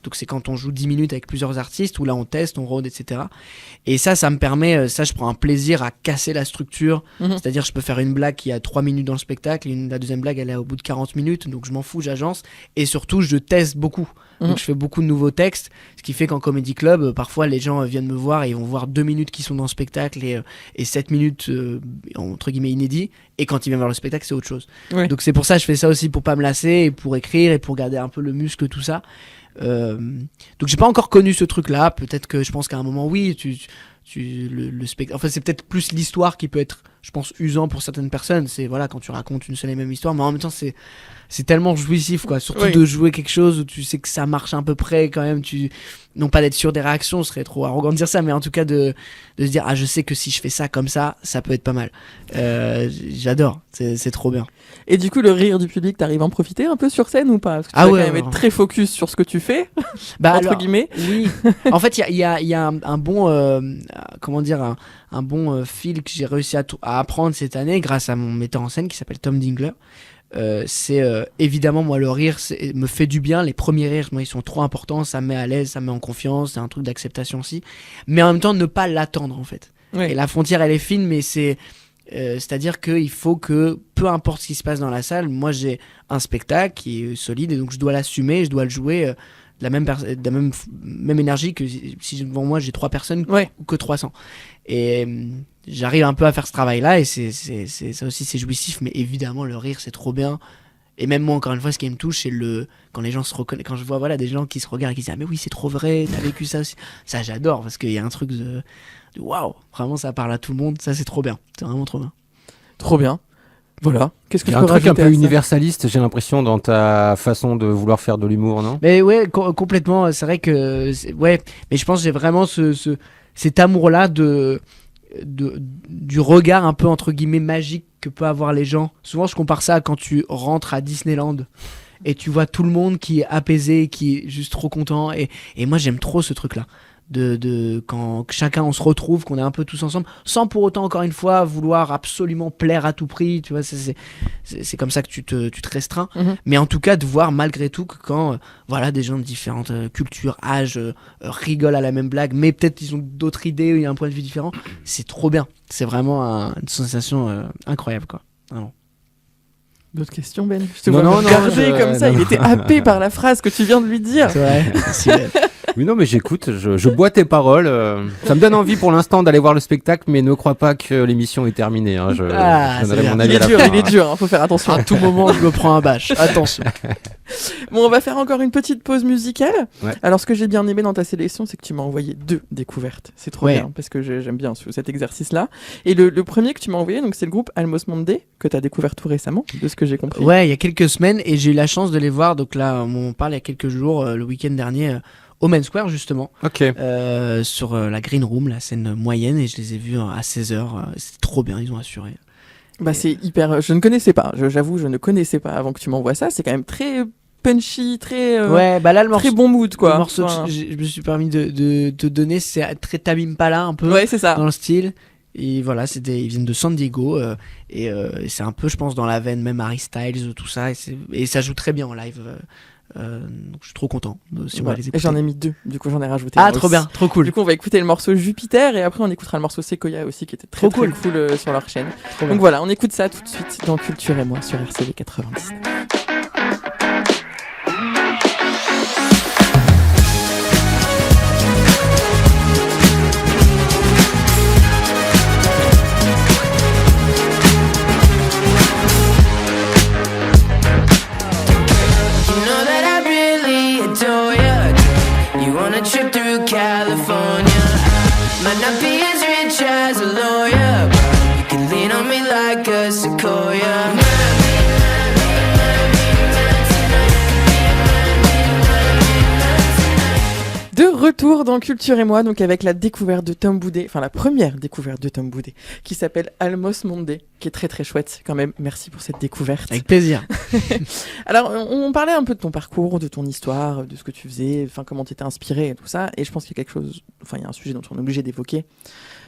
Donc c'est quand on joue 10 minutes avec plusieurs artistes, où là on teste, on rôde, etc. Et ça me permet, je prends un plaisir à casser la structure. C'est-à-dire je peux faire une blague qui a 3 minutes dans le spectacle, et la deuxième blague elle est au bout de 40 minutes, donc je m'en fous, j'agence. Et surtout je teste beaucoup, donc je fais beaucoup de nouveaux textes, ce qui fait qu'en comedy club, parfois les gens viennent me voir et ils vont voir 2 minutes qui sont dans le spectacle et 7 minutes entre guillemets inédits, et quand ils viennent voir le spectacle c'est autre chose. Donc c'est pour ça que je fais ça aussi, pour pas me lasser, et pour écrire, et pour garder un peu le muscle, tout ça. Donc j'ai pas encore connu ce truc là, peut-être que je pense qu'à un moment oui le spectacle, enfin c'est peut-être plus l'histoire qui peut être, je pense, usant pour certaines personnes. C'est voilà, quand tu racontes une seule et même histoire, mais en même temps c'est tellement jouissif quoi, surtout de jouer quelque chose où tu sais que ça marche à peu près quand même, non pas d'être sûr des réactions, ce serait trop arrogant de dire ça, mais en tout cas de se dire je sais que si je fais ça comme ça peut être pas mal. J'adore, c'est trop bien.
Et du coup, le rire du public, t'arrives à en profiter un peu sur scène ou pas? Parce que tu vas quand même être très focus sur ce que tu fais, entre guillemets.
Oui. En fait, il y a un bon, comment dire, un bon fil que j'ai réussi à apprendre cette année grâce à mon metteur en scène qui s'appelle Tom Dingler. C'est évidemment, moi, le rire me fait du bien. Les premiers rires, moi, ils sont trop importants. Ça me met à l'aise, ça me met en confiance. C'est un truc d'acceptation aussi. Mais en même temps, ne pas l'attendre, en fait. Et la frontière, elle est fine, mais c'est-à-dire qu'il faut que, peu importe ce qui se passe dans la salle, moi j'ai un spectacle qui est solide, et donc je dois l'assumer, je dois le jouer de la même énergie que si devant moi j'ai 3 personnes ou que 300. Et j'arrive un peu à faire ce travail-là, et c'est ça aussi, c'est jouissif, mais évidemment le rire c'est trop bien. Et même moi, encore une fois, ce qui me touche, c'est quand les gens se reconnaissent, quand je vois des gens qui se regardent et qui disent mais oui, c'est trop vrai, t'as vécu ça aussi. Ça j'adore, parce qu'il y a un truc de waouh, vraiment ça parle à tout le monde, ça c'est trop bien, c'est vraiment trop bien.
Trop bien. Voilà. Qu'est-ce que
il y
je
a
peux
un truc un
rajouter
peu
à ça?
universaliste, j'ai l'impression, dans ta façon de vouloir faire de l'humour, non?
Mais ouais, complètement. C'est vrai que mais je pense que j'ai vraiment cet amour-là du regard un peu entre guillemets magique que peut avoir les gens. Souvent, je compare ça à quand tu rentres à Disneyland et tu vois tout le monde qui est apaisé, qui est juste trop content. Et moi, j'aime trop ce truc-là. Quand chacun on se retrouve, qu'on est un peu tous ensemble, sans pour autant, encore une fois, vouloir absolument plaire à tout prix, tu vois, c'est comme ça que tu te restreins. Mais en tout cas, de voir malgré tout que quand voilà, des gens de différentes cultures, âges, rigolent à la même blague, mais peut-être ils ont d'autres idées, ou il y a un point de vue différent, c'est trop bien. C'est vraiment une sensation incroyable, quoi. Vraiment.
D'autres questions, Ben? Je te vois me regarder comme ça, il était happé par la phrase que tu viens de lui dire.
C'est vrai.
Oui, non, mais j'écoute, je bois tes paroles. Ça me donne envie pour l'instant d'aller voir le spectacle, mais ne crois pas que l'émission est terminée. Hein. Je donnerai mon avis à la fin.
Il est dur, faut faire attention.
À tout moment, je me prends un bâche. Attention.
Bon, on va faire encore une petite pause musicale.
Ouais.
Alors, ce que j'ai bien aimé dans ta sélection, c'est que tu m'as envoyé 2 découvertes. C'est trop bien, parce que j'aime bien cet exercice-là. Et le premier que tu m'as envoyé, donc c'est le groupe Almost Monday, que tu as découvert tout récemment, de ce que j'ai compris.
Ouais, il y a quelques semaines, et j'ai eu la chance de les voir. Donc là, on parle il y a quelques jours, le week-end dernier, au Main Square, justement.
Ok.
Sur la Green Room, la scène moyenne, et je les ai vus à 16h. C'était trop bien, ils ont assuré.
Bah, c'est hyper. Je ne connaissais pas, j'avoue, je ne connaissais pas avant que tu m'envoies ça. C'est quand même très punchy, très.
Ouais, bah là, le morceau.
Très bon mood, quoi.
Le morceau que je me suis permis de te donner, c'est très Tame Impala, un peu.
Ouais, c'est ça.
Dans le style. Et voilà, ils viennent de San Diego, et c'est un peu, je pense, dans la veine même Harry Styles, tout ça, et ça joue très bien en live. Donc je suis trop content si on va les écouter.
Et j'en ai mis 2, du coup j'en ai rajouté.
Ah, trop bien, trop cool.
Du coup on va écouter le morceau Jupiter, et après on écoutera le morceau Sequoia aussi, qui était très cool sur leur chaîne. Donc voilà, on écoute ça tout de suite dans Culture et moi sur RCV 90.
like a sequoia.
De retour dans Culture et moi, donc avec la découverte de Tom Boudet, enfin la première découverte de Tom Boudet, qui s'appelle Almost Monday, qui est très très chouette quand même. Merci pour cette découverte.
Avec plaisir.
Alors, on parlait un peu de ton parcours, de ton histoire, de ce que tu faisais, enfin comment tu étais inspiré et tout ça. Et je pense qu'il y a quelque chose, enfin il y a un sujet dont on est obligé d'évoquer,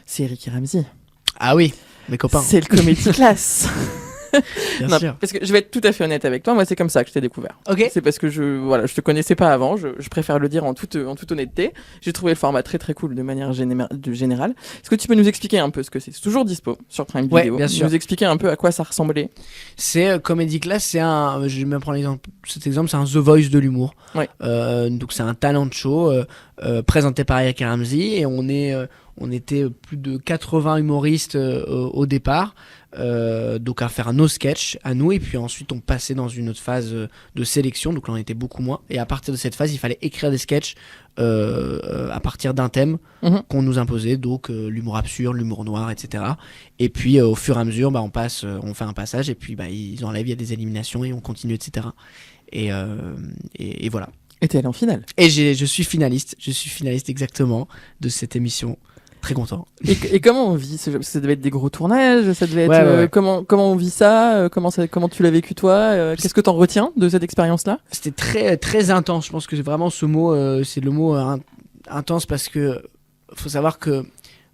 c'est Eric et Ramsey.
Ah oui, mes copains.
C'est le Comedy Class.
Bien
Non,
sûr.
parce que je vais être tout à fait honnête avec toi, moi c'est comme ça que je t'ai découvert.
Ok.
C'est parce que je te connaissais pas avant, je préfère le dire en toute honnêteté. J'ai trouvé le format très très cool de manière générale. Est-ce que tu peux nous expliquer un peu ce que c'est ? C'est toujours dispo sur Prime
Ouais,
Video.
bien sûr.
Nous expliquer un peu à quoi ça ressemblait.
C'est Comedy Class, c'est un. Je vais même prendre cet exemple, c'est un The Voice de l'humour.
Ouais.
Donc c'est un talent show présenté par Eric et Ramsey et on était plus de 80 humoristes au départ. Donc à faire nos sketchs à nous et puis ensuite on passait dans une autre phase de sélection, donc là on était beaucoup moins et à partir de cette phase il fallait écrire des sketchs à partir d'un thème qu'on nous imposait, donc l'humour absurde, l'humour noir, etc. Et puis au fur et à mesure on fait un passage et puis ils enlèvent, il y a des éliminations et on continue, etc. Et voilà.
Et t'es allé en finale.
Et je suis finaliste exactement de cette émission. Très content.
Et comment on vit ça devait être des gros tournages, ça devait être
Ouais.
comment on vit ça, comment tu l'as vécu toi, qu'est-ce que t'en retiens de cette expérience-là ?
C'était très très intense. Je pense que c'est vraiment ce mot, c'est le mot intense parce que faut savoir que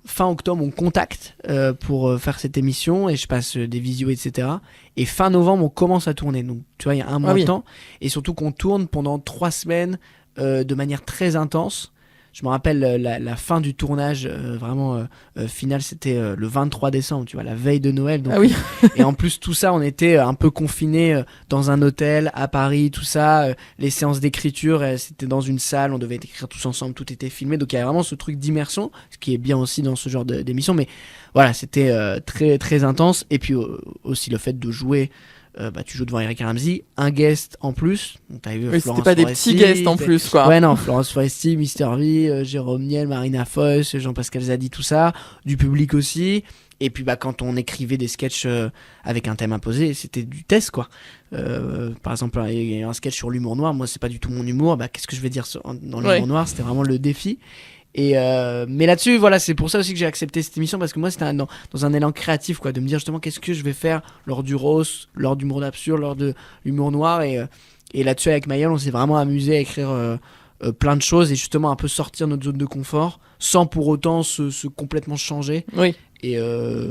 fin octobre on contacte pour faire cette émission et je passe des visios, etc. Et fin novembre on commence à tourner. Donc tu vois il y a un mois de temps et surtout qu'on tourne pendant 3 semaines de manière très intense. Je me rappelle la fin du tournage vraiment final, c'était le 23 décembre, tu vois, la veille de Noël. Donc,
Ah oui.
Et en plus tout ça, on était un peu confinés dans un hôtel à Paris, tout ça. Les séances d'écriture, c'était dans une salle, on devait écrire tous ensemble, tout était filmé. Donc il y avait vraiment ce truc d'immersion, ce qui est bien aussi dans ce genre d'émission. Mais voilà, c'était très très intense. Et puis aussi le fait de jouer. Tu joues devant Eric et Ramsey, un guest en plus. Donc, t'as vu,
Oui,
Florence
c'était pas des
Foresti,
petits guests en plus, quoi.
Ouais, non, Florence Foresti, Mister V, Jérôme Niel, Marina Foïs, Jean-Pascal Zadi, tout ça. Du public aussi. Et puis, quand on écrivait des sketchs avec un thème imposé, c'était du test, quoi. Par exemple, il y a un sketch sur l'humour noir. Moi, c'est pas du tout mon humour. Qu'est-ce que je vais dire dans l'humour noir ? C'était vraiment le défi. Mais là-dessus, voilà, c'est pour ça aussi que j'ai accepté cette émission parce que moi, c'était dans un élan créatif, quoi, de me dire justement qu'est-ce que je vais faire lors du roast, lors d'humour absurde, lors de l'humour noir. Et là-dessus, avec Mayol, on s'est vraiment amusé à écrire plein de choses et justement un peu sortir notre zone de confort sans pour autant se complètement changer.
Oui.
Et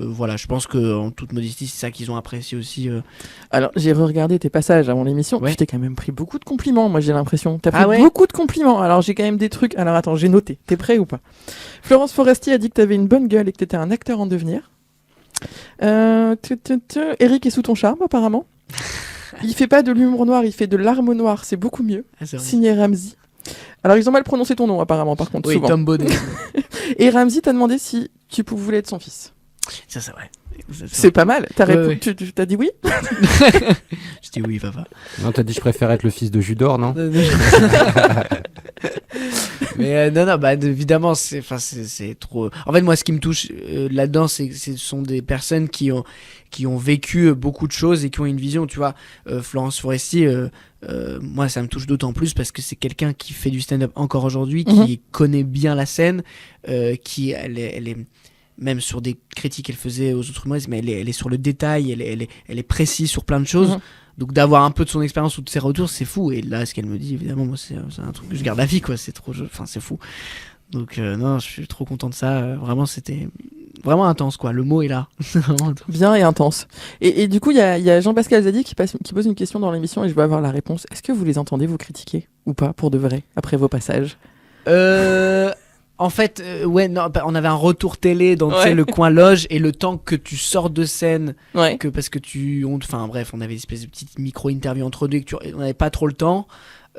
voilà, je pense qu'en toute modestie, c'est ça qu'ils ont apprécié aussi.
Alors, j'ai regardé tes passages avant l'émission.
Ouais.
Tu t'es quand même pris beaucoup de compliments, moi j'ai l'impression. T'as pris
ouais
beaucoup de compliments. Alors, j'ai quand même des trucs. Alors, attends, j'ai noté. T'es prêt ou pas ? Florence Foresti a dit que t'avais une bonne gueule et que t'étais un acteur en devenir. Eric est sous ton charme, apparemment. Il fait pas de l'humour noir, il fait de l'arme noire. C'est beaucoup mieux.
C'est vrai.
Signé Ramsey. Alors, ils ont mal prononcé ton nom, apparemment, par contre,
Oui,
souvent.
Tom Baudet.
Et Ramsey t'a demandé si tu voulais être son fils.
Ça, c'est vrai.
C'est pas mal. T'as
Ouais,
répondu,
ouais.
tu t'as dit oui ?
Je dis oui, papa.
Non, t'as dit je préfère être le fils de Judor, non ?
Mais non, évidemment, c'est trop. En fait, moi, ce qui me touche là-dedans, c'est que ce sont des personnes qui ont vécu beaucoup de choses et qui ont une vision. Tu vois, Florence Foresti, moi, ça me touche d'autant plus parce que c'est quelqu'un qui fait du stand-up encore aujourd'hui, qui connaît bien la scène, qui elle est même sur des critiques qu'elle faisait aux autres humoristes, mais elle est sur le détail, elle est précise sur plein de choses. Donc d'avoir un peu de son expérience ou de ses retours, c'est fou. Et là, ce qu'elle me dit, évidemment, moi, c'est un truc que je garde à vie, quoi. C'est fou. Donc non, je suis trop content de ça. Vraiment, c'était vraiment intense, quoi. Le mot est là. Vraiment intense.
Bien et intense. Et du coup, il y a Jean-Pascal Zadi qui pose une question dans l'émission et je veux avoir la réponse. Est-ce que vous les entendez vous critiquer ou pas, pour de vrai, après vos passages ?
En fait, on avait un retour télé dans tu sais, le coin loge et le temps que tu sors de scène, parce que enfin bref, on avait une espèce de petite micro-interview entre deux et on n'avait pas trop le temps.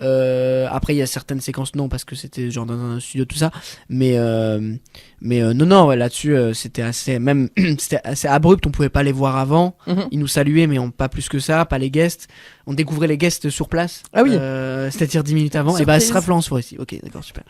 Après, il y a certaines séquences non parce que c'était genre dans un studio tout ça, mais non, là-dessus c'était assez abrupt. On pouvait pas les voir avant. Ils nous saluaient, mais pas plus que ça, pas les guests. on découvrait les guests sur place.
Ah oui.
C'est-à-dire 10 minutes avant. Et bah, ce sera Florence Foresti. Ok, d'accord, super.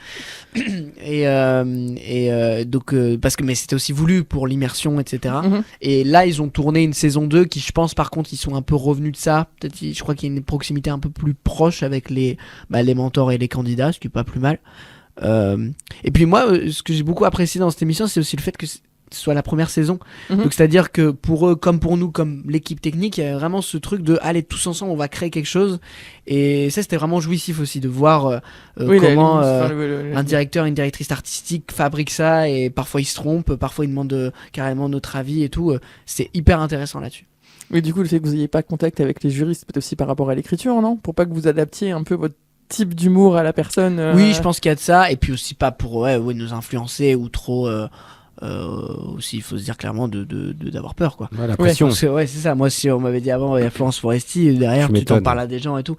Donc, parce que mais c'était aussi voulu pour l'immersion, etc. Et là, ils ont tourné une saison 2 qui, je pense, par contre, ils sont un peu revenus de ça. Peut-être, je crois qu'il y a une proximité un peu plus proche avec les mentors et les candidats, ce qui est pas plus mal. Et puis moi, ce que j'ai beaucoup apprécié dans cette émission, c'est aussi le fait que ce soit la première saison. Donc c'est-à-dire que pour eux, comme pour nous, comme l'équipe technique, il y a vraiment ce truc de aller tous ensemble, on va créer quelque chose. Et ça, c'était vraiment jouissif aussi de voir comment un directeur, une directrice artistique fabrique ça, et parfois il se trompe, parfois il demande carrément notre avis et tout. C'est hyper intéressant là-dessus.
Oui, du coup, le fait que vous n'ayez pas contact avec les juristes, peut-être aussi par rapport à l'écriture, non ? Pour pas que vous adaptiez un peu votre type d'humour à la personne.
Oui, je pense qu'il y a de ça, et puis aussi pas pour nous influencer ou trop. Aussi, il faut se dire clairement d'avoir peur, quoi.
La pression.
C'est ça. Moi, si on m'avait dit avant, il y a Florence Foresti, derrière, tu t'en parles à des gens et tout.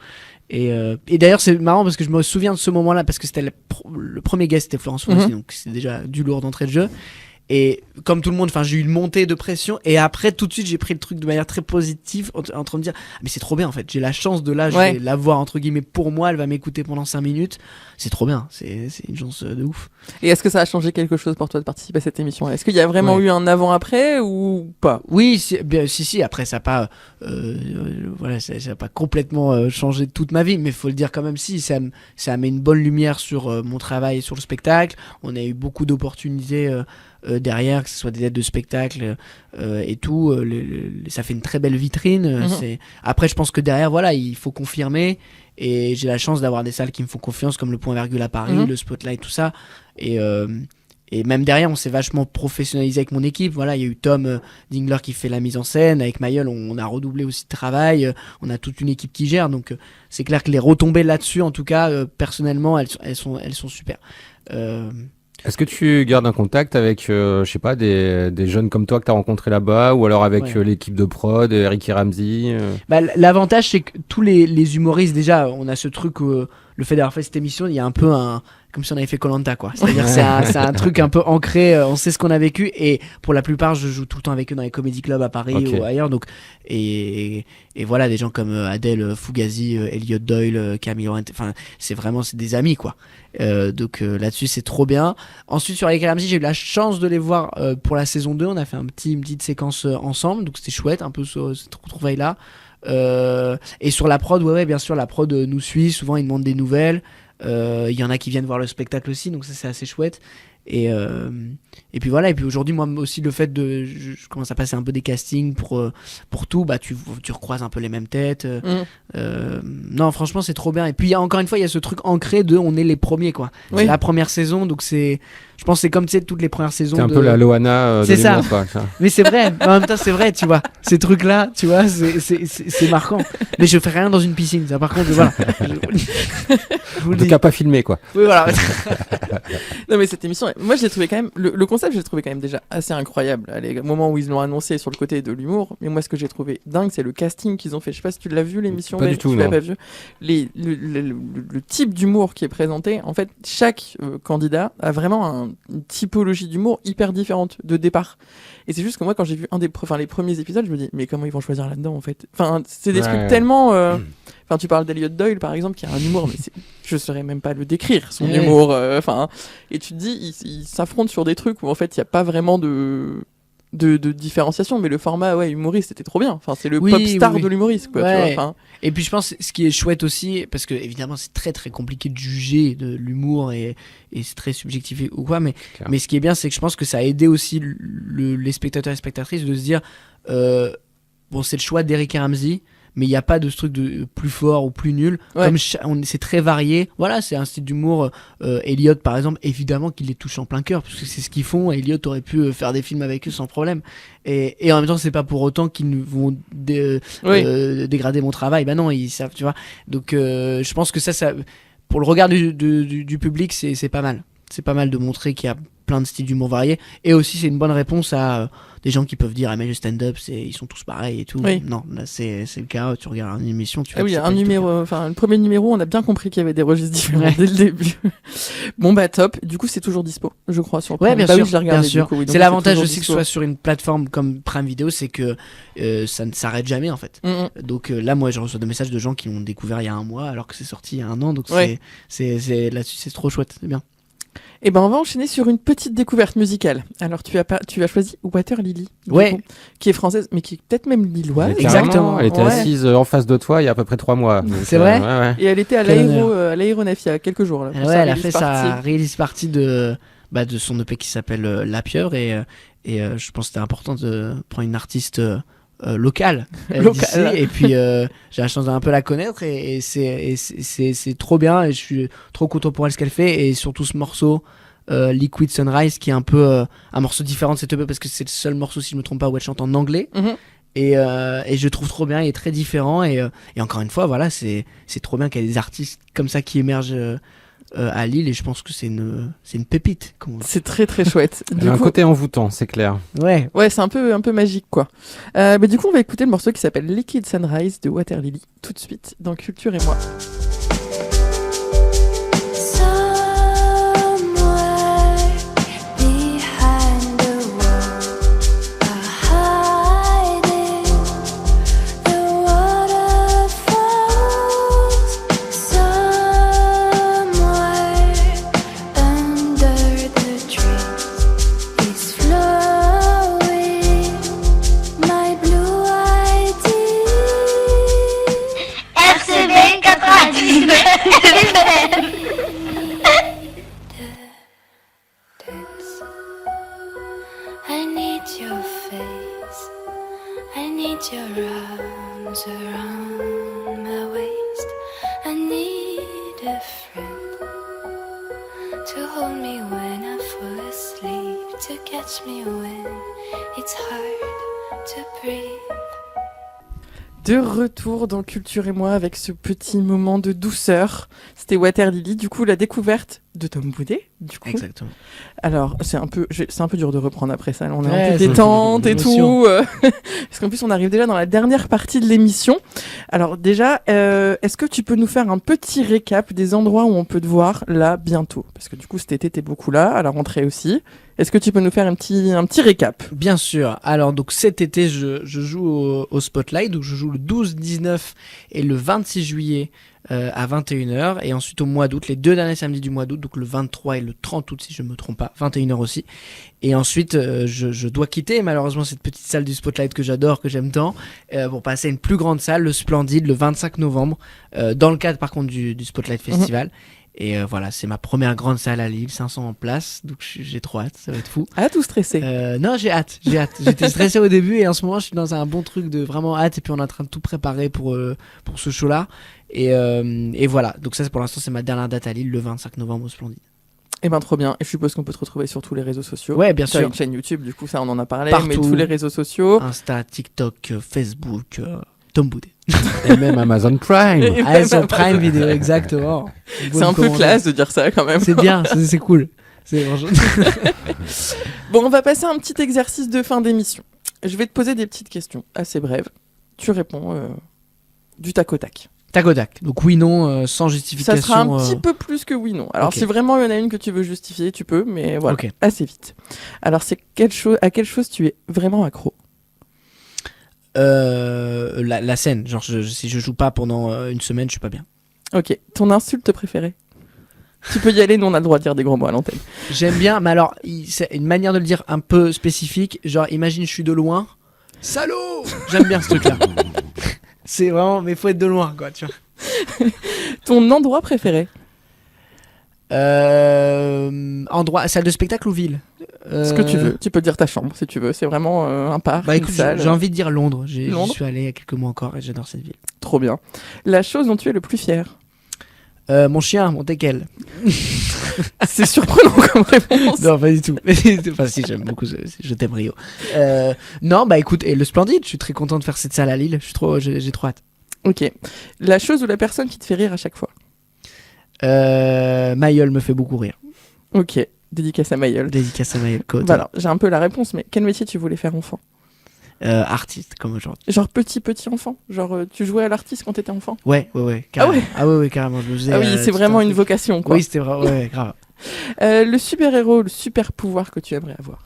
Et d'ailleurs, c'est marrant parce que je me souviens de ce moment-là, parce que c'était le premier guest, c'était Florence Foresti, donc c'est déjà du lourd d'entrée de jeu. Et comme tout le monde, j'ai eu une montée de pression, et après tout de suite j'ai pris le truc de manière très positive en train de me dire mais c'est trop bien en fait, j'ai la chance de là, je vais la voir entre guillemets pour moi, elle va m'écouter pendant 5 minutes, c'est trop bien, c'est une chance de ouf.
Et est-ce que ça a changé quelque chose pour toi de participer à cette émission ? Est-ce qu'il y a vraiment eu un avant-après ou pas ?
Oui, si, après ça n'a pas ça n'a pas complètement changé toute ma vie, mais faut le dire quand même, si ça met une bonne lumière sur mon travail et sur le spectacle. On a eu beaucoup d'opportunités derrière, que ce soit des aides de spectacle et tout, ça fait une très belle vitrine. Après, je pense que derrière, il faut confirmer, et j'ai la chance d'avoir des salles qui me font confiance, comme le Point Virgule à Paris, le Spotlight, tout ça, et même derrière, on s'est vachement professionnalisé avec mon équipe. Voilà, il y a eu Tom Dingler qui fait la mise en scène. Avec Mayol, on a redoublé aussi de travail. On a toute une équipe qui gère. Donc, c'est clair que les retombées là-dessus, en tout cas, personnellement, elles sont super.
Est-ce que tu gardes un contact avec, je sais pas, des jeunes comme toi que tu as rencontrés là-bas, ou alors avec l'équipe de prod, Ricky Ramsey
L'avantage, c'est que tous les humoristes, déjà, on a ce truc, le fait d'avoir fait cette émission, il y a un peu comme si on avait fait Koh-Lanta, quoi. C'est-à-dire c'est un truc un peu ancré, on sait ce qu'on a vécu, et pour la plupart, je joue tout le temps avec eux dans les comedy clubs à Paris ou ailleurs, donc, et voilà, des gens comme Adèle Fugazi, Elliot Doyle, Camille Laurent, c'est des amis, quoi. Donc là-dessus, c'est trop bien. Ensuite, sur Ricky Ramsey, j'ai eu la chance de les voir pour la saison 2, on a fait une petite séquence ensemble, donc c'était chouette, un peu cette retrouvaille-là. Et sur la prod, bien sûr, la prod nous suit, souvent ils demandent des nouvelles. Il y en a qui viennent voir le spectacle aussi, donc ça c'est assez chouette. Et puis voilà, et puis aujourd'hui, moi aussi, le fait je commence à passer un peu des castings pour tout, tu recroises un peu les mêmes têtes. Non, franchement, c'est trop bien. Et puis encore une fois, il y a ce truc ancré on est les premiers, quoi. C'est la première saison, donc je pense que c'est comme, tu sais, toutes les premières saisons.
C'est un peu la Loana de l'humour, quoi.
Mais c'est vrai, en même temps, c'est vrai, tu vois. Ces trucs-là, tu vois, c'est marquant. Mais je fais rien dans une piscine, ça, par contre, voilà.
En tout cas, pas filmé, quoi.
Oui, voilà.
Non, mais cette émission, moi, je l'ai trouvé quand même, le concept, je l'ai trouvé quand même déjà assez incroyable. Les moments où ils l'ont annoncé sur le côté de l'humour, mais moi, ce que j'ai trouvé dingue, c'est le casting qu'ils ont fait. Je sais pas si tu l'as vu, l'émission.
Pas du tout, non.
Pas vu. Le type d'humour qui est présenté, en fait, chaque candidat a vraiment une typologie d'humour hyper différente de départ. Et c'est juste que moi, quand j'ai vu les premiers épisodes, je me dis, mais comment ils vont choisir là-dedans, en fait ? C'est des trucs tellement... tu parles d'Elliot Doyle, par exemple, qui a un humour, mais je saurais même pas le décrire, son humour. Et tu te dis, ils s'affrontent sur des trucs où, en fait, il n'y a pas vraiment de différenciation, mais le format humoriste, c'était trop bien. C'est le pop star de l'humoriste, quoi. Tu vois,
et puis je pense ce qui est chouette aussi, parce que évidemment c'est très très compliqué de juger de l'humour, et c'est très subjectif ou quoi, mais ce qui est bien, c'est que je pense que ça a aidé aussi les spectateurs et spectatrices de se dire c'est le choix d'Eric Ramsey, mais il n'y a pas de ce truc de plus fort ou plus nul. Comme c'est très varié. Voilà, c'est un style d'humour. Elliot, par exemple, évidemment qu'il les touche en plein cœur, parce que c'est ce qu'ils font. Elliot aurait pu faire des films avec eux sans problème. Et en même temps, c'est pas pour autant qu'ils vont dégrader mon travail. Non, ils savent, tu vois. Donc, je pense que ça, pour le regard du public, c'est pas mal. c'est pas mal de montrer qu'il y a plein de styles d'humour variés. Et aussi, c'est une bonne réponse à des gens qui peuvent dire ah mais le stand-up, ils sont tous pareils et tout.
Oui.
Non, là c'est le cas. Tu regardes une émission, tu fais
Ah oui,
que c'est
un
pas du tout le
numéro, enfin, le premier numéro, on a bien compris qu'il y avait des registres différents
Ouais.
dès le début. Bon, bah, top. Du coup, c'est toujours dispo, je crois, sur
Ouais,
Prime.
bien
Bah
sûr,
oui, je l'ai regardé,
bien sûr.
du coup, oui, donc
C'est l'avantage
toujours
aussi que ce
dispo.
soit sur une plateforme comme Prime Video, c'est que ça ne s'arrête jamais en fait. Donc là, moi, je reçois des messages de gens qui l'ont découvert il y a un mois alors que c'est sorti il y a un an. Donc
Ouais.
c'est là-dessus, c'est trop chouette, c'est bien.
Et ben, on va enchaîner sur une petite découverte musicale. Alors, tu as choisi Water Lily, du
Ouais.
coup, qui est française, mais qui est peut-être même lilloise.
Exactement.
Elle était
Ouais.
assise en face de toi il y a à peu près 3 mois. Donc,
C'est vrai
ouais, ouais.
Et elle était à
Quel
l'aéronef il y a quelques jours. Là, pour
Ouais,
sa
elle a
release
fait
party.
sa release party de son EP qui s'appelle La Pieuvre et je pense que c'était important de prendre une artiste locale d'ici. Et puis j'ai la chance d'un peu la connaître et c'est trop bien et je suis trop content pour elle ce qu'elle fait et surtout ce morceau Liquid Sunrise qui est un peu un morceau différent de cette EP parce que c'est le seul morceau si je me trompe pas où elle chante en anglais.
Mhm.
Et je le trouve trop bien, il est très différent et encore une fois voilà c'est trop bien qu'il y ait des artistes comme ça qui émergent à Lille et je pense que c'est une pépite comme on dit.
C'est très très chouette.
Elle a un côté envoûtant, c'est clair.
Ouais.
Ouais, c'est un peu magique, quoi. Mais du coup, on va écouter le morceau qui s'appelle Liquid Sunrise de Water Lily tout de suite dans Culture et moi.
Somewhere behind the wall are hiding the waterfalls. Somewhere under the trees is flowing my blue ID.
RCV 99
I need your face, I need your arms around my waist. I need a friend to hold me when I fall asleep, to catch me when it's hard to breathe.
De retour dans Culture et moi avec ce petit moment de douceur. C'était Water Lily, du coup la découverte de Tom Boudet. Du coup.
Exactement.
Alors c'est un peu dur de reprendre après ça. Là, on est
Ouais,
un peu
c'est
détente et
l'émotion.
tout. Parce qu'en plus on arrive déjà dans la dernière partie de l'émission. Alors déjà, est-ce que tu peux nous faire un petit récap des endroits où on peut te voir là bientôt? Parce que du coup cet été t'es beaucoup là, à la rentrée aussi. Est-ce que tu peux nous faire un petit récap?
Bien sûr. Alors donc cet été je joue au Spotlight, donc je joue le 12, 19 et le 26 juillet à 21h et ensuite au mois d'août, les 2 derniers samedis du mois d'août, donc le 23 et le 30 août si je me trompe pas, 21h aussi. Et ensuite je dois quitter malheureusement cette petite salle du Spotlight que j'adore, que j'aime tant, pour passer à une plus grande salle, le Splendide, le 25 novembre, dans le cadre par contre du Spotlight Festival. Et voilà, c'est ma première grande salle à Lille, 500 places, donc j'ai trop hâte, ça va être fou.
Ah, tout stressé.
Non, j'ai hâte. J'étais stressé au début et en ce moment je suis dans un bon truc de vraiment hâte et puis on est en train de tout préparer pour ce show-là. Et voilà, donc ça pour l'instant c'est ma dernière date à Lille, le 25 novembre au Splendide.
Eh ben trop bien. Et je suppose qu'on peut te retrouver sur tous les réseaux sociaux.
Ouais, bien
T'as
sûr.
une chaîne YouTube, du coup ça on en a parlé,
Partout.
mais tous les réseaux sociaux.
Insta, TikTok, Facebook, Tom Boudet.
Et même Amazon Prime.
Et
Ah,
même
sur Prime Video, exactement.
C'est un peu classe de dire ça quand même.
C'est bien, c'est cool.
Bon, on va passer à un petit exercice de fin d'émission. Je vais te poser des petites questions assez brèves. Tu réponds du tac au tac.
Tac au tac. Donc oui, non, sans
Ça
justification.
sera un petit peu plus que oui, non. Alors
Ok.
si vraiment il y en a une que tu veux justifier, tu peux, mais voilà,
Ok.
assez vite. Alors c'est à quelle chose tu es vraiment accro?
La scène, genre si je joue pas pendant une semaine, je suis pas bien.
Ok. Ton insulte préférée? Tu peux y aller, nous on a le droit de dire des gros mots à l'antenne.
J'aime bien, mais alors, c'est une manière de le dire un peu spécifique. Genre, imagine, je suis de loin. Salaud! J'aime bien ce truc-là. C'est vraiment, mais faut être de loin, quoi, tu vois.
Ton endroit préféré?
Endroit, salle de spectacle ou ville?
Ce que tu veux. Tu peux dire ta chambre si tu veux. C'est vraiment un parc,
Bah
une
écoute,
salle.
j'ai envie de dire Londres. J'y
Londres
suis allé il y a quelques mois encore et j'adore cette ville.
Trop bien. La chose dont tu es le plus fier?
Mon chien, mon teckel.
C'est surprenant comme réponse.
Non, pas du tout. Enfin, si, j'aime beaucoup, je t'aime Rio. Non, bah écoute, et le Splendide, je suis très content de faire cette salle à Lille. J'ai trop hâte.
Ok. La chose ou la personne qui te fait rire à chaque fois?
Mayol me fait beaucoup rire.
Ok, dédicace à Mayol.
Dédicace à Maël Côte.
Voilà, j'ai un peu la réponse, mais quel métier tu voulais faire enfant?
Artiste, comme aujourd'hui.
Genre petit enfant? Genre tu jouais à l'artiste quand t'étais enfant?
Ouais, carrément.
ouais
Ah ouais, carrément. Je me faisais,
Ah oui, c'est
tout
vraiment
un
une
truc.
vocation, quoi.
Oui, c'était vrai, ouais, grave.
Le super-héros, le super-pouvoir que tu aimerais avoir?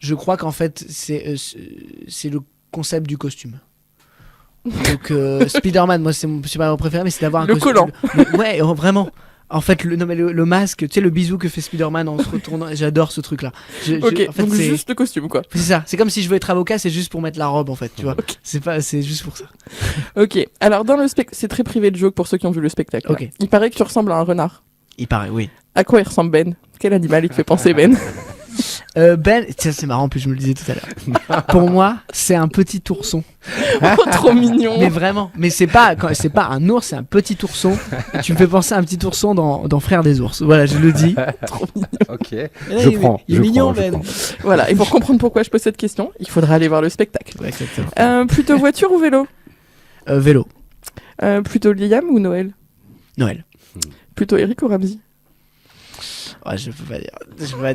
Je crois qu'en fait, c'est le concept du costume. Donc, Spider-Man, moi, c'est mon super-héros préféré, mais c'est d'avoir un
Le
costume.
collant.
Ouais, vraiment. En fait, le masque, tu sais, le bisou que fait Spider-Man en se retournant, j'adore ce truc-là.
Ok,
en fait,
donc
c'est
juste le costume, quoi.
c'est ça. C'est comme si je veux être avocat, c'est juste pour mettre la robe, en fait, tu vois.
Ok.
C'est juste pour ça.
Ok, alors dans le spectacle, c'est très privé de joke pour ceux qui ont vu le spectacle.
Ok.
Là. Il paraît que tu ressembles à un renard.
Il paraît, oui.
À quoi il ressemble Ben? Quel animal il te fait penser Ben?
Ben, tiens, c'est marrant, en plus je me le disais tout à l'heure. Pour moi, c'est un petit ourson.
Oh, trop mignon.
Mais vraiment, mais c'est pas un ours, c'est un petit ourson. Tu me fais penser à un petit ourson dans Frères des ours. Voilà, je le dis.
Trop mignon.
Ok.
Il
prends,
est
je
mignon,
prends, je
Ben.
prends.
Voilà, et pour comprendre pourquoi je pose cette question, il faudra aller voir le spectacle.
Ouais, exactement.
Plutôt voiture ou vélo?
Vélo.
Plutôt Liam ou Noël?
Noël.
Plutôt Eric ou Ramsey?
Ouais, je peux pas dire.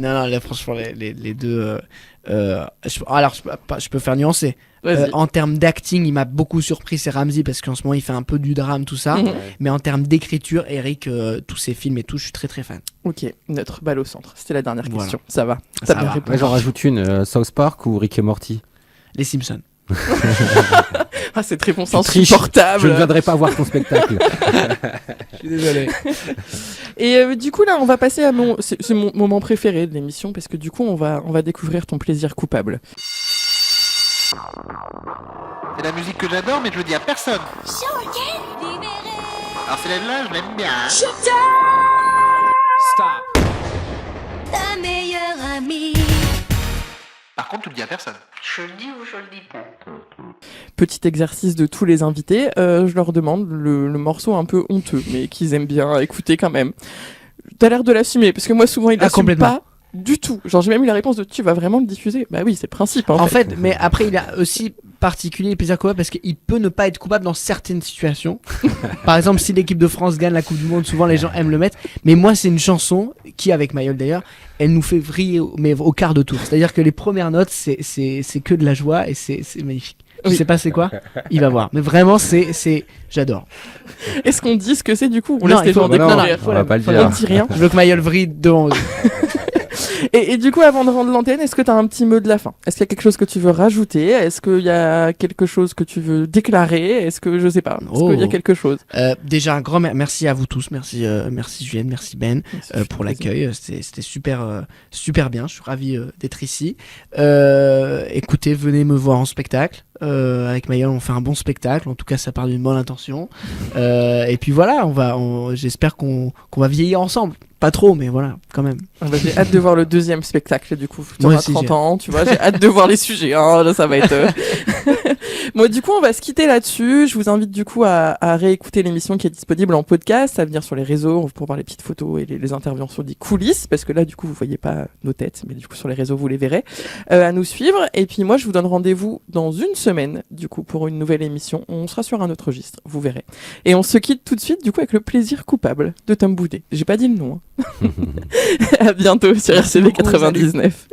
Non, là, franchement, les deux. Je peux faire nuancer.
Vas-y.
En termes d'acting, il m'a beaucoup surpris, c'est Ramsey, parce qu'en ce moment, il fait un peu du drame, tout ça.
Mhm.
Mais en termes d'écriture, Eric, tous ses films et tout, je suis très très fan.
Ok, neutre, balle au centre. C'était la dernière
Voilà.
question. Ça va.
Ça
T'as bien
va.
répondu.
Ouais, j'en rajoute une. South Park ou Rick et Morty?
Les Simpsons.
Ah, cette réponse
Tu triches.
insupportable.
Je ne viendrai pas voir ton spectacle.
Je suis désolé.
Et du coup là, on va passer à c'est mon moment préféré de l'émission parce que du coup, on va découvrir ton plaisir coupable.
C'est la musique que j'adore, mais je le dis à personne. Alors celle-là, je l'aime bien. hein.
Stop.
Ta meilleure amie.
Par contre, tu le dis à personne.
Je le dis ou je le dis pas?
Petit exercice de tous les invités, je leur demande le morceau un peu honteux, mais qu'ils aiment bien écouter quand même. T'as l'air de l'assumer, parce que moi souvent il l'assume
complètement.
pas du tout. Genre j'ai même eu la réponse de tu vas vraiment le diffuser? Bah oui, c'est le principe.
En fait, mais après, il a aussi particulier le plaisir coupable parce qu'il peut ne pas être coupable dans certaines situations. Par exemple, si l'équipe de France gagne la Coupe du Monde, souvent les gens aiment le mettre. Mais moi, c'est une chanson qui, avec Mayol d'ailleurs, elle nous fait vriller mais au quart de tour. C'est-à-dire que les premières notes, c'est que de la joie et c'est magnifique. Je
Oui.
sais pas c'est quoi, il va voir. Mais vraiment, j'adore.
Est-ce qu'on dit ce que c'est du coup? On
Non,
laisse les
il faut-
gens
non, non,
découvrir.
on va pas le
faut
dire.
On dit rien.
Je veux que Mayol vrille devant eux.
Et du coup, avant de rendre l'antenne, est-ce que tu as un petit mot de la fin? Est-ce qu'il y a quelque chose que tu veux rajouter? Est-ce qu'il y a quelque chose que tu veux déclarer? Est-ce que, je sais pas, est-ce qu'il y a quelque chose?
Déjà un grand merci à vous tous, merci Julienne, merci Ben pour l'accueil, c'était super bien, je suis ravi d'être ici. Écoutez, venez me voir en spectacle. Avec Mayol, on fait un bon spectacle. En tout cas, ça part d'une bonne intention. Et puis voilà, j'espère qu'on va vieillir ensemble. Pas trop, mais voilà, quand même.
Ah bah, j'ai hâte de voir le deuxième spectacle, du coup. Tu
Moi
auras
aussi,
30
j'ai
ans, tu vois, j'ai hâte de voir les sujets. Hein, là, ça va être... Bon, du coup, on va se quitter là-dessus. Je vous invite du coup à réécouter l'émission qui est disponible en podcast, à venir sur les réseaux pour voir les petites photos et les interventions des coulisses, parce que là, du coup, vous voyez pas nos têtes, mais du coup, sur les réseaux, vous les verrez. À nous suivre. Et puis moi, je vous donne rendez-vous dans une semaine, du coup, pour une nouvelle émission. On sera sur un autre registre, vous verrez. Et on se quitte tout de suite, du coup, avec le plaisir coupable de Tom Boudet. J'ai pas dit le nom. Hein. À bientôt sur RCV 99.